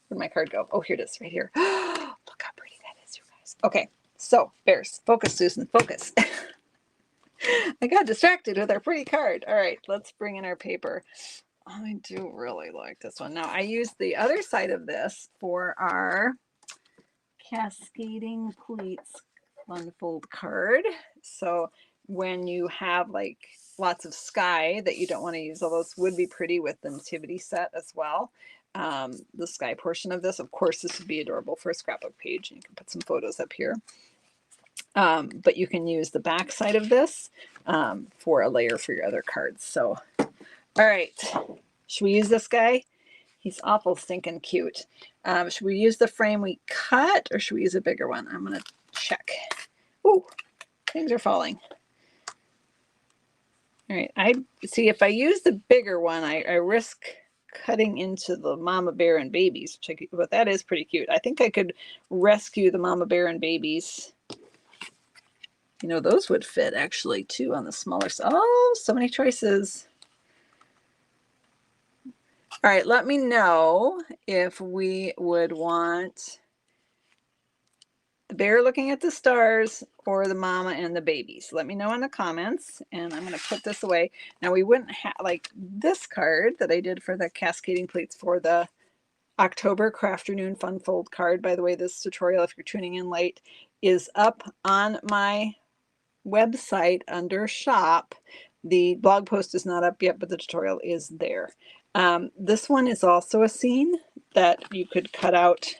where'd my card go? Oh, here it is, right here. Look how pretty that is, you guys. Okay, so bears. Focus, Susan, focus. I got distracted with our pretty card. All right, let's bring in our paper. I do really like this one. Now, I used the other side of this for our cascading pleats unfold card. So when you have like lots of sky that you don't want to use, all those would be pretty with the nativity set as well. The sky portion of this, of course, this would be adorable for a scrapbook page. You can put some photos up here. But you can use the back side of this for a layer for your other cards. So, all right, should we use this guy? He's awful stinking cute. Should we use the frame we cut, or should we use a bigger one? I'm going to check. Ooh, things are falling. All right, I see if I use the bigger one, I risk cutting into the mama bear and babies, but that is pretty cute. I think I could rescue the mama bear and babies. You know, those would fit actually too on the smaller side. Oh, so many choices. All right, let me know if we would want the bear looking at the stars or the mama and the baby. So let me know in the comments, and I'm going to put this away. Now we wouldn't have, like this card that I did for the cascading plates for the October Crafternoon Fun Fold card. By the way, this tutorial, if you're tuning in late, is up on my website under shop. The blog post is not up yet, but the tutorial is there. This one is also a scene that you could cut out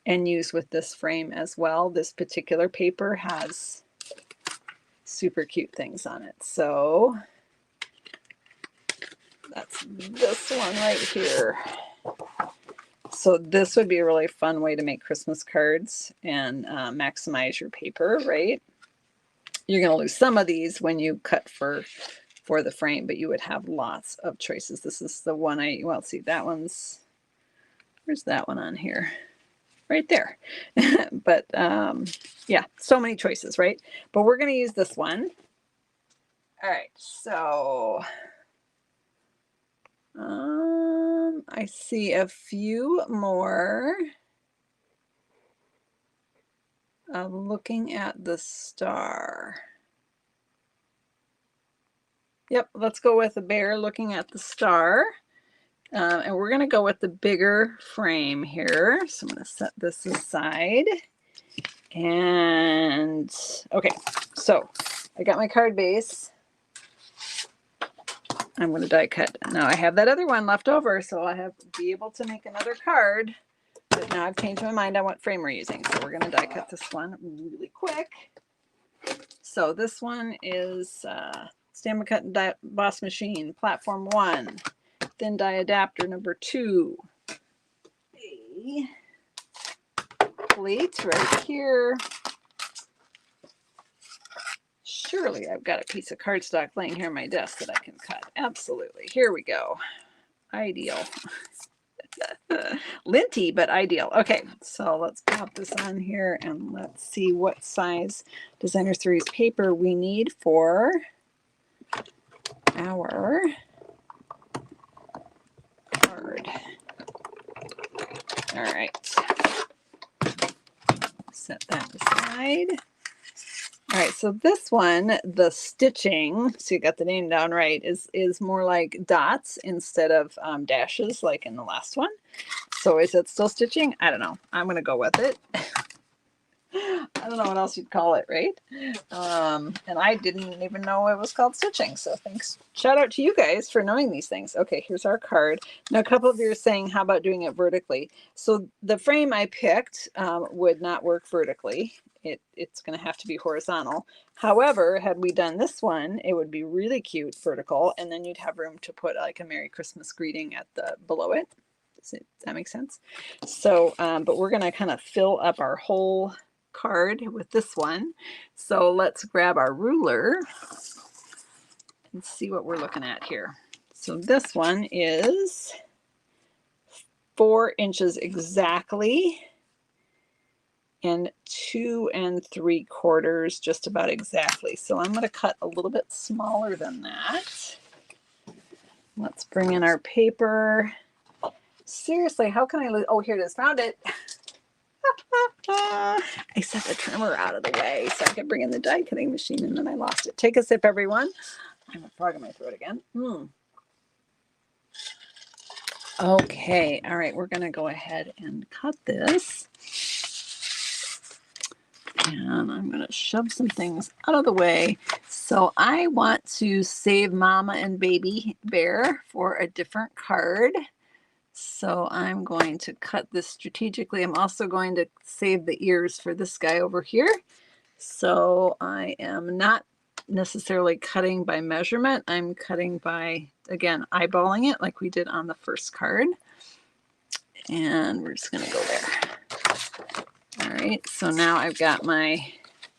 and use with this frame as well. This particular paper has super cute things on it. So that's this one right here. So this would be a really fun way to make Christmas cards and maximize your paper, right? You're going to lose some of these when you cut for the frame, but you would have lots of choices. This is the one well, see, that one's, where's that one on here? Right there. But yeah, so many choices, right? But we're going to use this one. All right, so I see a few more. Looking at the star. Yep, let's go with the bear looking at the star. And we're going to go with the bigger frame here. So I'm going to set this aside. And okay, so I got my card base. I'm going to die cut. Now I have that other one left over, so I have to be able to make another card. But now I've changed my mind on what frame we're using. So we're going to die cut this one really quick. So this one is Stamp Cut and Emboss Machine, Platform 1, Thin Die Adapter number 2, a plate right here. Surely I've got a piece of cardstock laying here on my desk that I can cut. Absolutely. Here we go. Ideal. Linty, but ideal. Okay, so let's pop this on here and let's see what size Designer Series paper we need for our card. All right. Set that aside. All right, so this one, the stitching, so you got the name down right, is more like dots instead of dashes like in the last one. So is it still stitching? I don't know. I'm going to go with it. I don't know what else you'd call it, right? And I didn't even know it was called stitching. So thanks. Shout out to you guys for knowing these things. Okay, here's our card. Now, a couple of you are saying, how about doing it vertically? So the frame I picked would not work vertically. It's going to have to be horizontal. However, had we done this one, it would be really cute vertical, and then you'd have room to put like a Merry Christmas greeting at the below it. Does that make sense? So, but we're going to kind of fill up our whole card with this one. So let's grab our ruler and see what we're looking at here. So this one is 4 inches exactly, and 2 3/4 just about exactly. So I'm going to cut a little bit smaller than that. Let's bring in our paper. Seriously, how can I lose? Oh, here it is. Found it. I set the trimmer out of the way so I could bring in the die cutting machine, and then I lost it. Take a sip, everyone. I have a frog in my throat again. Okay, all right, we're going to go ahead and cut this. And I'm going to shove some things out of the way. So I want to save Mama and Baby Bear for a different card. So I'm going to cut this strategically. I'm also going to save the ears for this guy over here. So I am not necessarily cutting by measurement. I'm cutting by, again, eyeballing it like we did on the first card. And we're just going to go there. All right, so now I've got my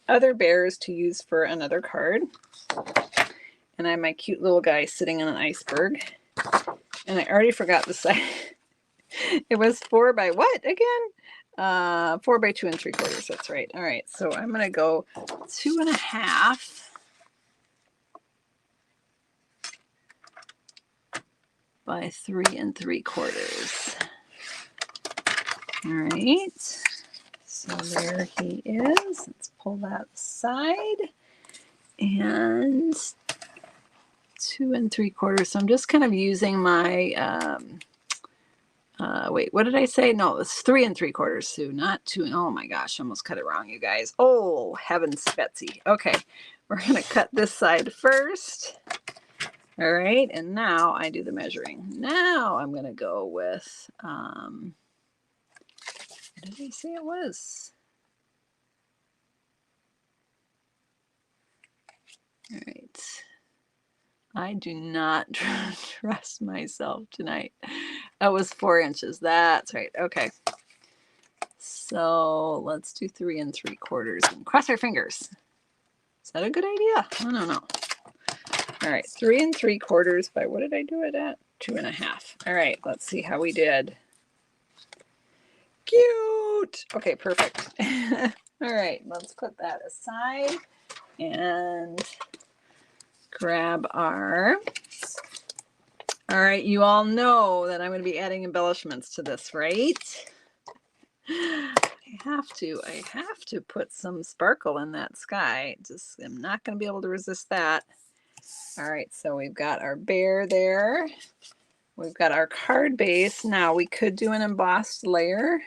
other bears to use for another card. And I have my cute little guy sitting on an iceberg. And I already forgot the size. It was 4 by what again? 4 by 2 3/4. That's right. All right, so I'm going to go 2.5 by 3 3/4. All right. So there he is. Let's pull that aside. And 2 3/4. So I'm just kind of using my, wait, what did I say? No, it's 3 3/4, Sue, not 2. Oh my gosh, I almost cut it wrong, you guys. Oh, heavens, Betsy. Okay, we're going to cut this side first. All right, and now I do the measuring. Now I'm going to go with, what did I say it was? All right. I do not trust myself tonight. That was 4 inches. That's right. Okay. So let's do 3 3/4 and cross our fingers. Is that a good idea? I don't know. All right. 3 3/4 by, what did I do it at? 2.5. All right. Let's see how we did. Cute. Okay, perfect. All right. Let's put that aside and grab our, all right, you all know that I'm going to be adding embellishments to this, right? I have to put some sparkle in that sky. Just, I'm not going to be able to resist that. All right, so we've got our bear there. We've got our card base. Now we could do an embossed layer.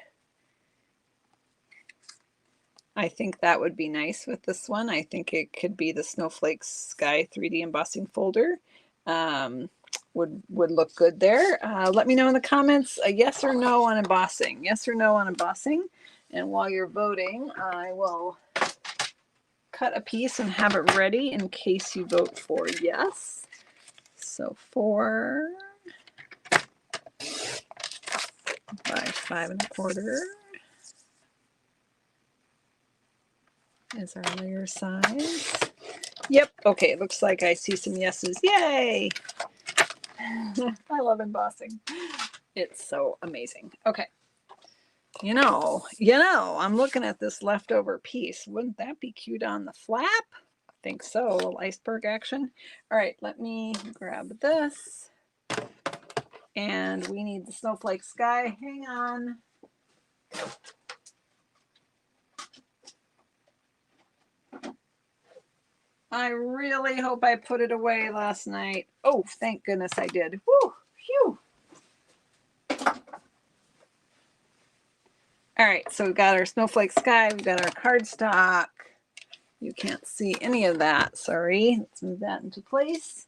I think that would be nice with this one. I think it could be the Snowflake Sky 3D embossing folder. Would look good there. Let me know in the comments a yes or no on embossing. Yes or no on embossing. And while you're voting, I will cut a piece and have it ready in case you vote for yes. So 4 by 5 1/4 is our layer size. Yep. Okay. It looks like I see some yeses. Yay. I love embossing. It's so amazing. Okay. You know, I'm looking at this leftover piece. Wouldn't that be cute on the flap? I think so. A little iceberg action. All right. Let me grab this. And we need the Snowflake Sky. Hang on. I really hope I put it away last night. Oh, thank goodness I did. Woo, phew. All right, so we've got our Snowflake Sky. We've got our cardstock. You can't see any of that. Sorry. Let's move that into place.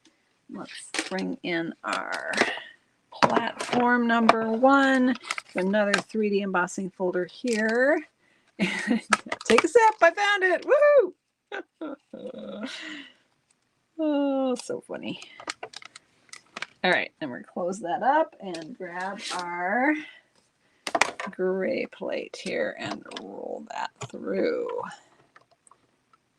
Let's bring in our platform number 1. Another 3D embossing folder here. Take a sip. I found it. Woohoo! Oh, so funny. All right, and we're close that up and grab our gray plate here and roll that through.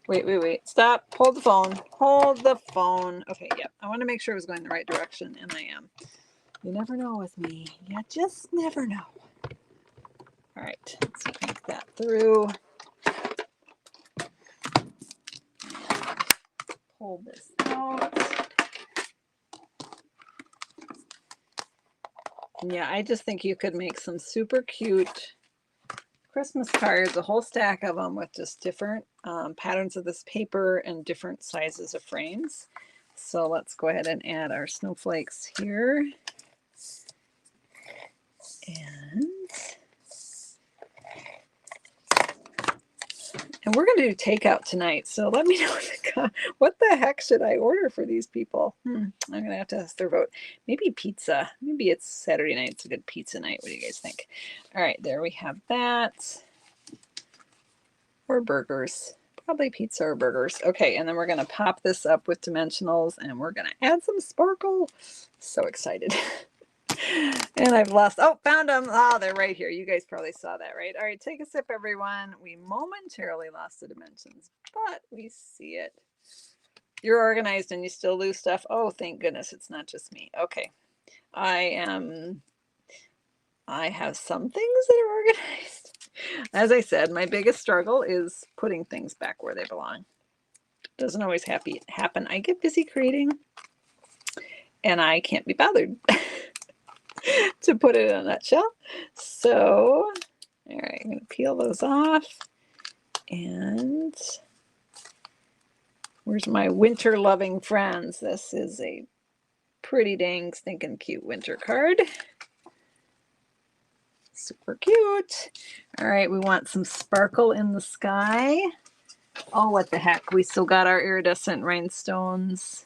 Wait. Stop. Hold the phone. Hold the phone. Okay, yep. I want to make sure it was going the right direction, and I am. You never know with me. You just never know. All right, let's make that through. Pull this out. Yeah, I just think you could make some super cute Christmas cards, a whole stack of them with just different patterns of this paper and different sizes of frames. So let's go ahead and add our snowflakes here. And we're going to do takeout tonight. So let me know what the heck should I order for these people? I'm going to have to ask their vote. Maybe pizza. Maybe it's Saturday night. It's a good pizza night. What do you guys think? All right, there we have that. Or burgers. Probably pizza or burgers. Okay, and then we're going to pop this up with dimensionals and we're going to add some sparkle. So excited. And I've lost, oh, found them. Oh, they're right here. You guys probably saw that, right? All right, take a sip, everyone. We momentarily lost the dimensions, but we see it. You're organized and you still lose stuff. Oh, thank goodness it's not just me. Okay. I have some things that are organized. As I said, my biggest struggle is putting things back where they belong. Doesn't always happen. I get busy creating and I can't be bothered. To put it in a nutshell. So All right, I'm going to peel those off. And where's my winter loving friends? This is a pretty dang stinking cute winter card. Super cute. All right, we want some sparkle in the sky. Oh, what the heck. We still got our iridescent rhinestones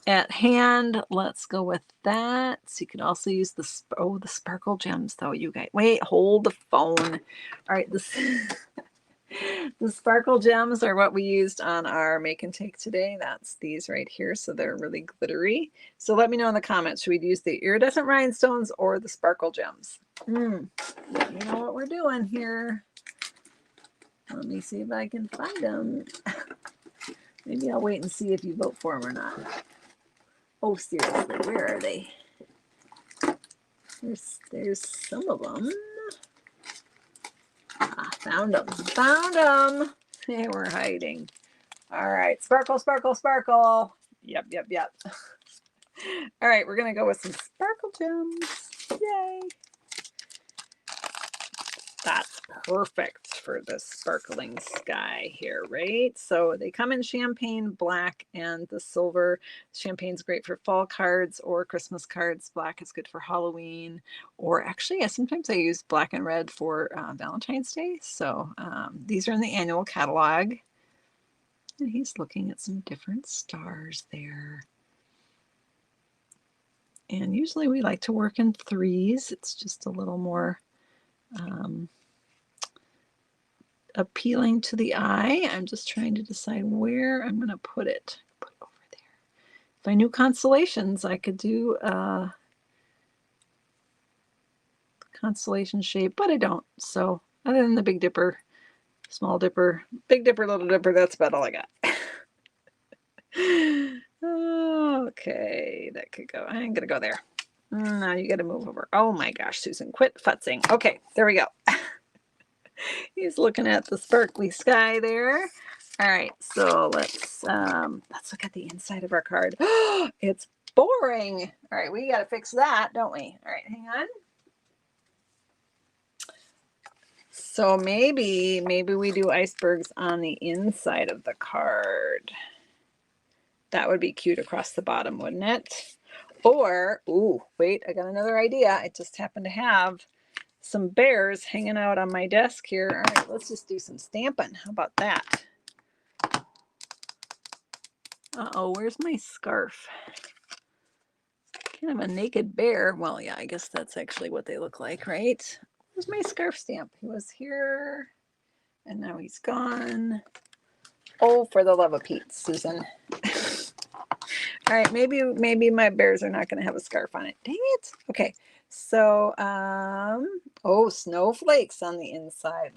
at hand. Let's go with that. So you can also use the sparkle gems though, you guys. Wait, hold the phone. All right, the sparkle gems are what we used on our make and take today. That's these right here. So they're really glittery. So let me know in the comments, should we use the iridescent rhinestones or the sparkle gems? Let me know what we're doing here. Let me see if I can find them. Maybe I'll wait and see if you vote for them or not. Oh, seriously, where are they? There's some of them. Ah, found them. Found them. They were hiding. All right, sparkle, sparkle, sparkle. Yep. All right, we're going to go with some sparkle gems. Yay. That's perfect for the sparkling sky here, right? So they come in champagne, black, and the silver. Champagne's great for fall cards or Christmas cards. Black is good for Halloween. Or actually, sometimes I use black and red for Valentine's Day. So these are in the annual catalog. And he's looking at some different stars there. And usually we like to work in threes. It's just a little more appealing to the eye. I'm just trying to decide where I'm going to put it. Put it over there. If I knew constellations, I could do a constellation shape, but I don't. So other than the Big Dipper, Small Dipper, Big Dipper, Little Dipper, that's about all I got. Okay, that could go. I'm going to go there. Now you got to move over. Oh my gosh, Susan, quit futzing. Okay, there we go. He's looking at the sparkly sky there. All right, so let's look at the inside of our card. It's boring. All right, we got to fix that, don't we? All right, hang on. So maybe we do icebergs on the inside of the card. That would be cute across the bottom, wouldn't it? Or, ooh, wait, I got another idea. I just happen to have some bears hanging out on my desk here. All right, let's just do some stamping. How about that? Uh-oh, where's my scarf? Kind of a naked bear. Well, yeah, I guess that's actually what they look like, right? Where's my scarf stamp? He was here, and now he's gone. Oh, for the love of Pete, Susan. All right, maybe my bears are not going to have a scarf on it. Dang it. Okay, so, oh, snowflakes on the inside.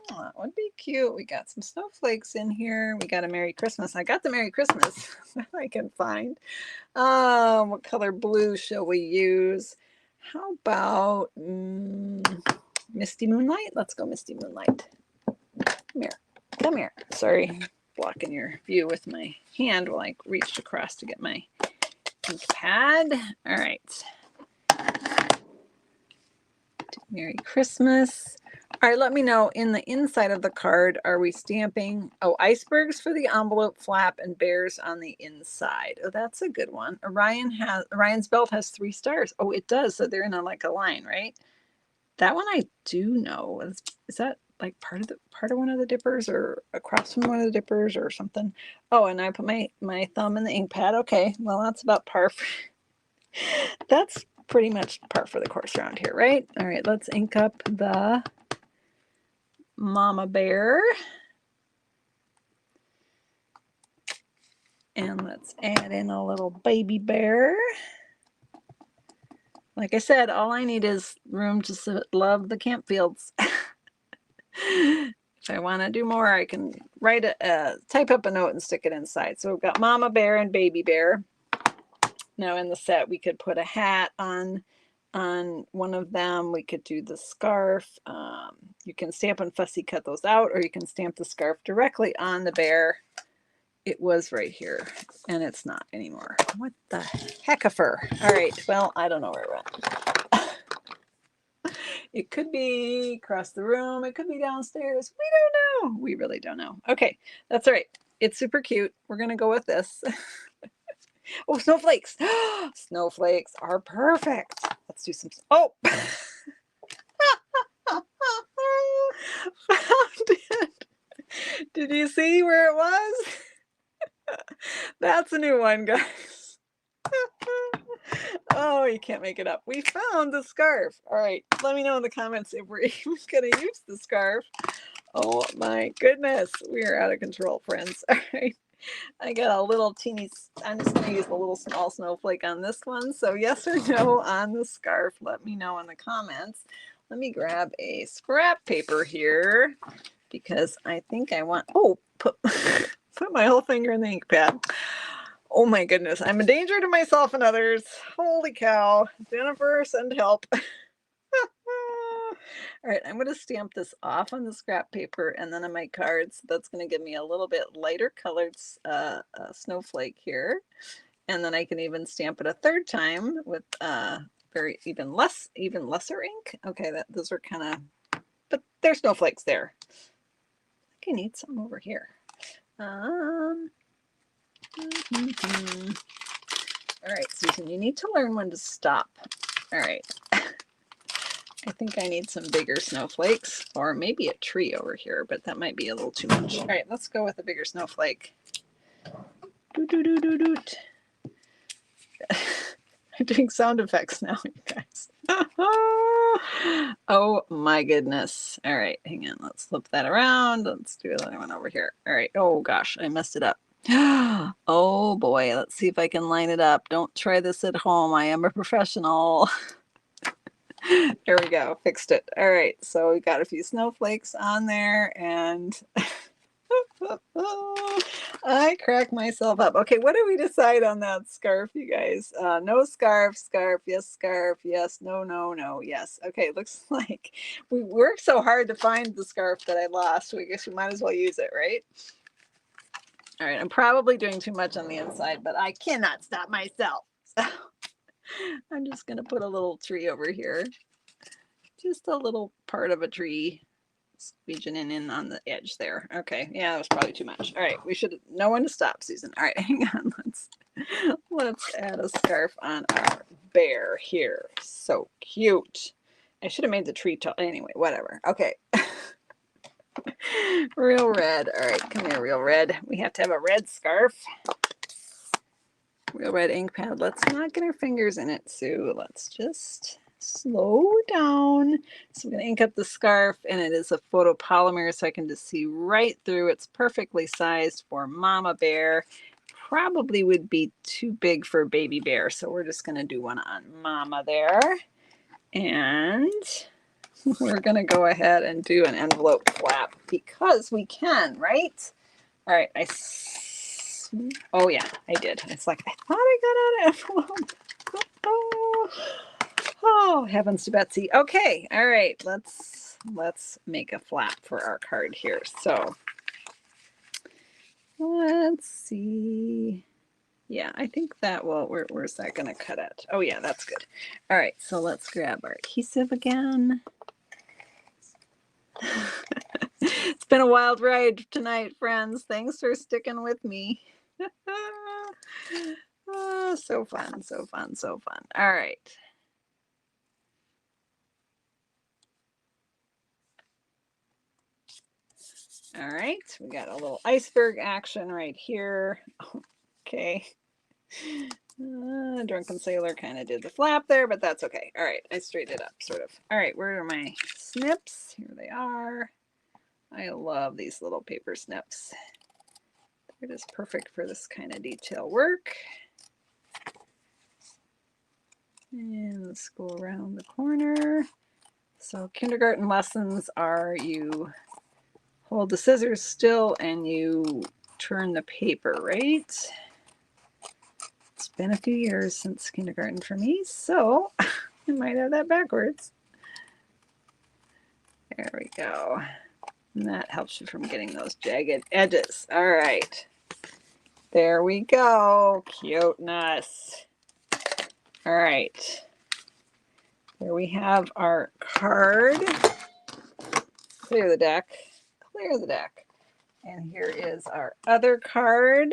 That would be cute. We got some snowflakes in here. We got a Merry Christmas. I got the Merry Christmas that I can find. What color blue shall we use? How about Misty Moonlight? Let's go Misty Moonlight. Come here. Sorry, blocking your view with my hand while I reached across to get my ink pad. All right. Merry Christmas. All right, let me know in the inside of the card, are we stamping, icebergs for the envelope flap and bears on the inside. Oh, that's a good one. Orion's belt has 3 stars. Oh, it does. So they're in a line, right? That one I do know. Is that like part of one of the dippers or across from one of the dippers or something? Oh, and I put my thumb in the ink pad. Okay, well, that's about par. That's pretty much par for the course around here, right? All right, let's ink up the mama bear. And let's add in a little baby bear. Like I said, all I need is room to love the camp fields. If I want to do more, I can type up a note and stick it inside. So we've got mama bear and baby bear. Now in the set, we could put a hat on one of them. We could do the scarf. You can stamp and fussy cut those out, or you can stamp the scarf directly on the bear. It was right here, and it's not anymore. What the heck-a-fur? All right, well, I don't know where it went. It could be across the room. It could be downstairs. We don't know. We really don't know. Okay, that's all right. It's super cute. We're going to go with this. Oh, snowflakes. Snowflakes are perfect. Let's do some. Oh. Found it. Did you see where it was? That's a new one, guys. Oh, you can't make it up. We found the scarf. All right, let me know in the comments if we're even going to use the scarf. Oh my goodness, we are out of control, friends. All right, I got a little teeny, I'm just going to use a little small snowflake on this one. So yes or no on the scarf, let me know in the comments. Let me grab a scrap paper here because I think I want, oh, put my whole finger in the ink pad. Oh my goodness, I'm a danger to myself and others. Holy cow. Jennifer, send help. All right, I'm going to stamp this off on the scrap paper and then on my cards. That's going to give me a little bit lighter colored snowflake here. And then I can even stamp it a third time with even lesser ink. Okay, those are kind of, but there's snowflakes there. I think I need some over here. All right, Susan, you need to learn when to stop. All right. I think I need some bigger snowflakes or maybe a tree over here, but that might be a little too much. All right, let's go with a bigger snowflake. Doot. I'm doing sound effects now, you guys. Oh my goodness. All right, hang on. Let's flip that around. Let's do another one over here. All right. Oh gosh, I messed it up. Oh boy, let's see if I can line it up. Don't try this at home. I am a professional. There we go, fixed it. All right, so we got a few snowflakes on there and I crack myself up. Okay, what do we decide on that scarf, you guys? No scarf, yes, no, yes. Okay, looks like we worked so hard to find the scarf that I lost. We guess we might as well use it, right? All right, I'm probably doing too much on the inside, but I cannot stop myself. So I'm just going to put a little tree over here. Just a little part of a tree squeezing in on the edge there. Okay, yeah, that was probably too much. All right, we should know when to stop, Susan. All right, hang on. Let's add a scarf on our bear here. So cute. I should have made the tree tall. Anyway, whatever. Okay. Real red. All right, come here, Real Red. We have to have a red scarf. Real Red ink pad. Let's not get our fingers in it, Sue. Let's just slow down. So I'm going to ink up the scarf, and it is a photopolymer, so I can just see right through. It's perfectly sized for Mama Bear. Probably would be too big for Baby Bear, so we're just going to do one on Mama there. And we're going to go ahead and do an envelope flap because we can, right? All right, oh yeah, I did. It's like, I thought I got an envelope. Oh, heavens to Betsy. Okay, all right, let's make a flap for our card here. So let's see. Yeah, I think that will, where's that gonna cut it? Oh yeah, that's good. All right, so let's grab our adhesive again. It's been a wild ride tonight, friends. Thanks for sticking with me. Oh, so fun, so fun, so fun. All right. All right, we got a little iceberg action right here. Okay. Drunken Sailor kind of did the flap there, but that's okay. All right, I straightened it up, sort of. All right, where are my snips? Here they are. I love these little paper snips. They're just perfect for this kind of detail work. And let's go around the corner. So kindergarten lessons are you hold the scissors still and you turn the paper, right? It's been a few years since kindergarten for me, so I might have that backwards. There we go. And that helps you from getting those jagged edges. All right. There we go. Cuteness. All right. Here we have our card. Clear the deck. Clear the deck. And here is our other card.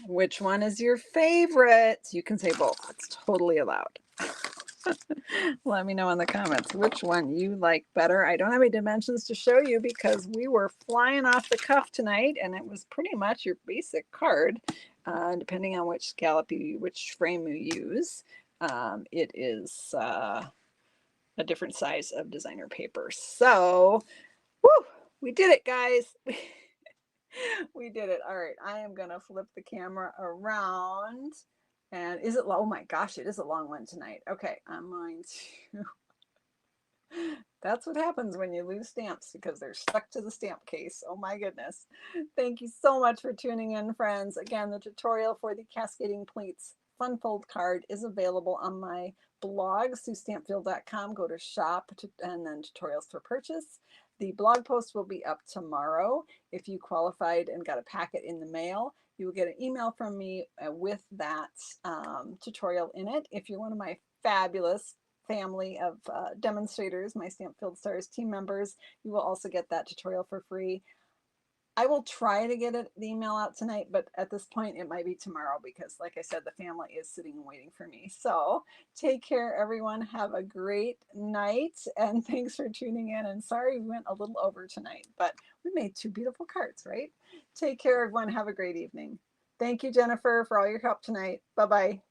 Which one is your favorite? You can say both. It's totally allowed. Let me know in the comments which one you like better. I don't have any dimensions to show you because we were flying off the cuff tonight, and it was pretty much your basic card, depending on which scallop which frame you use. It is a different size of designer paper. So, woo, we did it, guys. We did it. All right, I am gonna flip the camera around. And is it long? Oh my gosh, it is a long one tonight. Okay, I'm going to. That's what happens when you lose stamps because they're stuck to the stamp case. Oh my goodness. Thank you so much for tuning in, friends. Again, the tutorial for the Cascading Pleats Fun Fold card is available on my blog, SueStampfield.com. Go to shop and then tutorials for purchase. The blog post will be up tomorrow. If you qualified and got a packet in the mail, you will get an email from me with that tutorial in it. If you're one of my fabulous family of demonstrators, my Stampfield Stars team members, you will also get that tutorial for free. I will try to get the email out tonight, but at this point it might be tomorrow because, like I said, the family is sitting and waiting for me. So take care, everyone. Have a great night, and thanks for tuning in. And sorry we went a little over tonight, but we made 2 beautiful cards, right? Take care, everyone. Have a great evening. Thank you, Jennifer, for all your help tonight. Bye-bye.